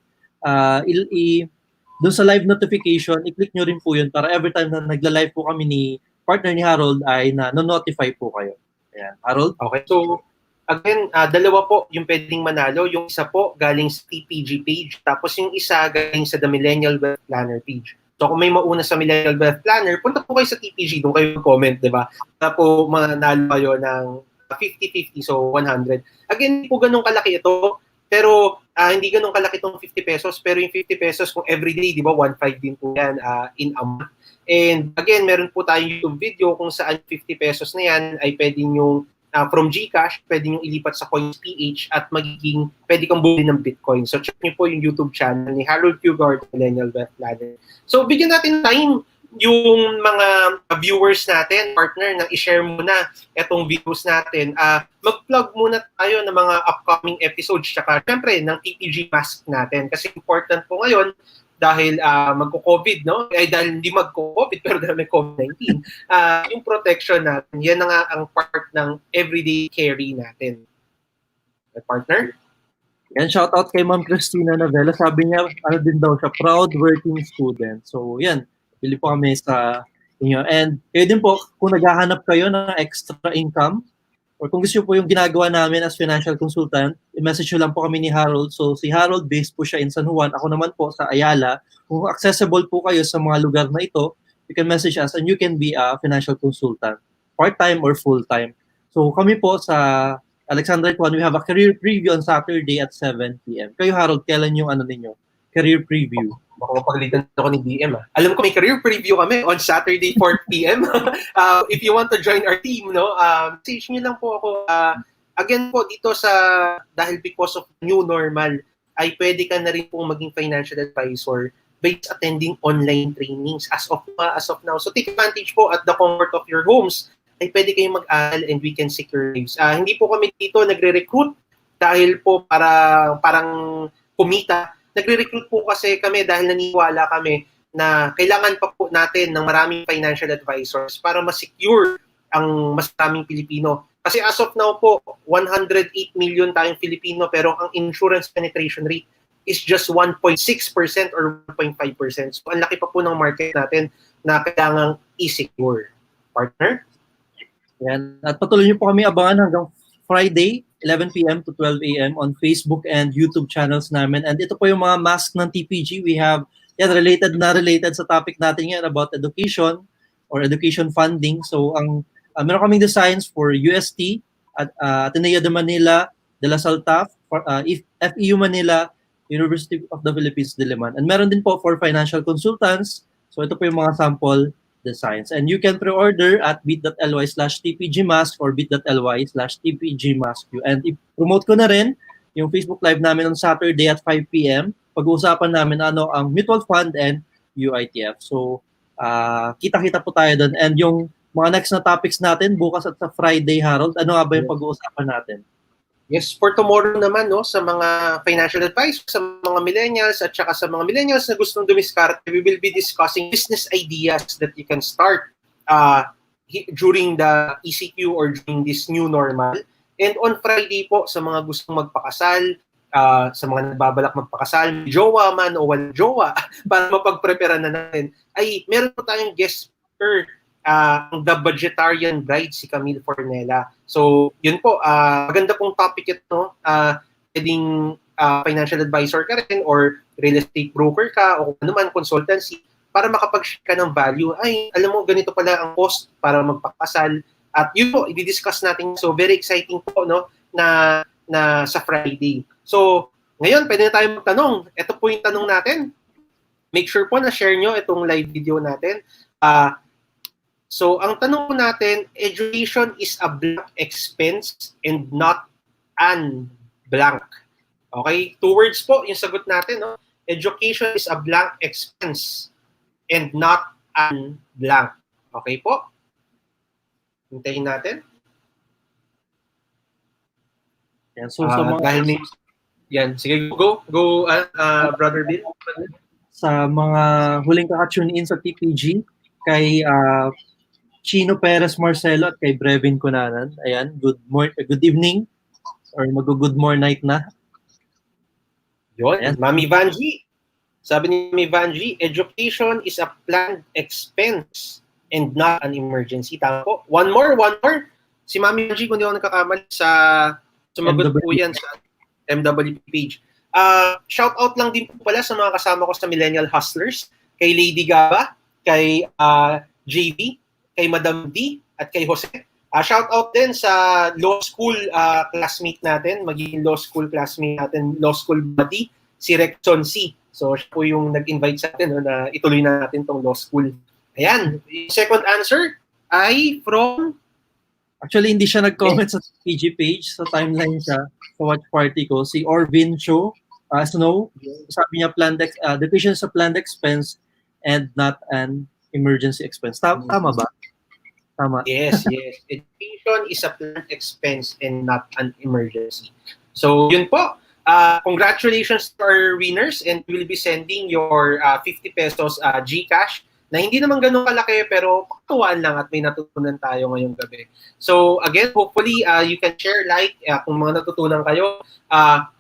doon sa live notification, i-click nyo rin po yun para every time na nagla-live po kami ni partner ni Harold ay na-notify po kayo. Ayan. Harold? Okay. So, again, dalawa po yung pwedeng manalo. Yung isa po galing sa TPG page, tapos yung isa galing sa The Millennial Wealth Planner page. So kung may mauna sa Millennial Wealth Planner, punta po kayo sa TPG, doon kayo comment, di ba? Tapos mananalo kayo ng 50-50, so 100. Again, po ganun kalaki ito. Pero hindi ganun kalaki tong 50 pesos. Pero yung 50 pesos kung everyday, di ba, 1.5 din po yan in a month. And again, meron po tayong YouTube video kung saan 50 pesos na yan ay pwede yung from GCash, pwede nyo ilipat sa Coins PH at pwede kang bumili ng Bitcoin. So check nyo po yung YouTube channel ni Harold Fugard, Millennial Wealth Planner. So bigyan natin time yung mga viewers natin, partner, na i-share muna itong videos natin. Mag-plug muna tayo ng mga upcoming episodes, tsaka syempre ng TPG mask natin. Kasi important po ngayon, dahil magko-COVID, no? Dahil hindi magko-COVID, pero dahil may COVID-19. Yung protection natin, yan na nga ang part ng everyday carry natin. Partner? Yan, shoutout kay Ma'am Christina Navela. Sabi niya, ano din daw siya, proud working student. So, yan. Pili po kami sa inyo. And kayo din po, kung naghahanap kayo ng extra income, or kung gusto po yung ginagawa namin as financial consultant, i-message nyo lang po kami ni Harold. So si Harold, based po siya in San Juan. Ako naman po sa Ayala. Kung accessible po kayo sa mga lugar na ito, you can message us and you can be a financial consultant, part-time or full-time. So kami po sa Alexandra Tuan, we have a career preview on Saturday at 7 p.m. Kayo Harold, kailan yung ninyo? Career preview. Baka mapagalitan ako ni DM. Alam ko may career preview kami on Saturday 4 p.m. If you want to join our team, no, message nyo lang po ako. Again po, dito dahil because of new normal, ay pwede ka na rin pong maging financial advisor by attending online trainings as of now. So take advantage po at the comfort of your homes, ay pwede kayong mag-aral and we can secure lives. Hindi po kami dito nagre-recruit dahil po parang kumita. Nagre-recruit po kasi kami dahil naniniwala kami na kailangan pa po natin ng maraming financial advisors para ma-secure ang mas maraming Pilipino. Kasi as of now po, 108 million tayong Filipino pero ang insurance penetration rate is just 1.6% or 1.5%. So ang laki pa po ng market natin na kailangang i-secure. Partner? Yan. At patuloy niyo po kami abangan hanggang Friday, 11 p.m. to 12 a.m. on Facebook and YouTube channels namin. And ito po yung mga mask ng TPG. We have, related sa topic natin ngayon about education or education funding. So, meron kaming designs for UST, Ateneo de Manila, De La Salle, FEU Manila, University of the Philippines, Diliman. And meron din po for financial consultants. So, ito po yung mga sample designs. And you can pre-order at bit.ly/tpgmask or bit.ly/tpgmask. And i-promote ko na rin yung Facebook Live namin on Saturday at 5 p.m. Pag-uusapan namin ang mutual fund and UITF. So, kita-kita po tayo doon. And yung mga next na topics natin, bukas at sa Friday, Harold, ano nga ba yung pag-uusapan natin? Yes, for tomorrow naman, no, sa mga financial advisors, sa mga millennials, at saka sa mga millennials na gustong dumiskarte, we will be discussing business ideas that you can start during the ECQ or during this new normal. And on Friday po, sa mga gustong magpakasal, sa mga nagbabalak magpakasal, jowa man o walang jowa, para mapag-prepare na natin, ay meron po tayong guest speaker, the Budgetarian Bride, si Camille Fornella. So, yun po, maganda pong topic ito. Pwedeng financial advisor ka rin or real estate broker ka o ano man, consultancy, para makapag-share ka ng value. Ay, alam mo, ganito pala ang cost para magpakasal. At yun po, i-discuss natin. So, very exciting po, no, na sa Friday. So, ngayon, pwede na tayo magtanong. Ito po yung tanong natin. Make sure po na share nyo itong live video natin. So, ang tanong natin, education is a blank expense and not an blank. Okay? 2 words po yung sagot natin. No? Education is a blank expense and not an blank. Okay po? Hintayin natin. Yan. So, yan. Sige, go, Brother Bill. Sa mga huling kaka-tune in sa TPG, kay Chino Perez Marcelo at kay Brevin Cunanan. Ayan, good evening or mag-good more night na. Yun, Ayan. Mami Vanji. Sabi ni Mami Vanji, education is a planned expense and not an emergency. Tama po. One more. Si Mami Vanji, kung di ako nagkakamali, sumagot po yan sa MWP page. Shout out lang din po pala sa mga kasama ko sa Millennial Hustlers, kay Lady Gaba, kay JV, kay Madam D, at kay Jose. Shout out din sa law school classmate natin, magiging law school classmate natin, law school buddy, si Rexon C. So siya po yung nag-invite sa atin na ituloy na natin tong law school. Ayan, yung second answer ay from... Actually, hindi siya nag-comment sa PG page, sa timeline siya, sa watch party ko. Si Orvin Cho, Snow, sabi niya, the question is a planned expense and not an emergency expense. Tama ba? Tama. Yes. Education is a planned expense and not an emergency. So, yun po. Congratulations to our winners, and we will be sending your 50 pesos GCash na hindi naman ganun kalaki pero patuwaan lang at may natutunan tayo ngayong gabi. So, again, hopefully you can share, kung mga natutunan kayo.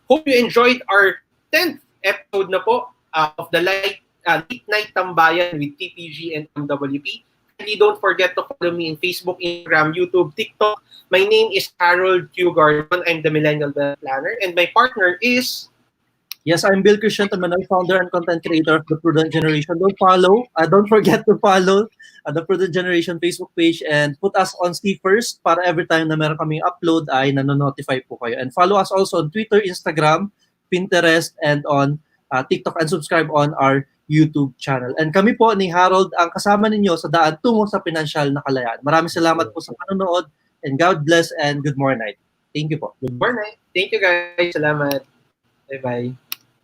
Hope you enjoyed our 10th episode na po of the Late Night Tambayan with TPG and MWP. Don't forget to follow me in Facebook, Instagram, YouTube, TikTok. My name is Harold Q. Gordon. I'm the Millennial Planner, and my partner is... Yes, I'm Bill Cristiano, founder and content creator of the Prudent Generation. Don't forget to follow the Prudent Generation Facebook page and put us on see first para every time na meron kaming upload ay nanonotify po kayo. And follow us also on Twitter, Instagram, Pinterest, and on TikTok, and subscribe on our YouTube channel. And kami po ni Harold ang kasama ninyo sa daan tungo sa pinansyal na kalayaan. Maraming salamat po sa panonood, and God bless and good morning. Thank you po. Good morning. Thank you guys. Salamat. Bye-bye.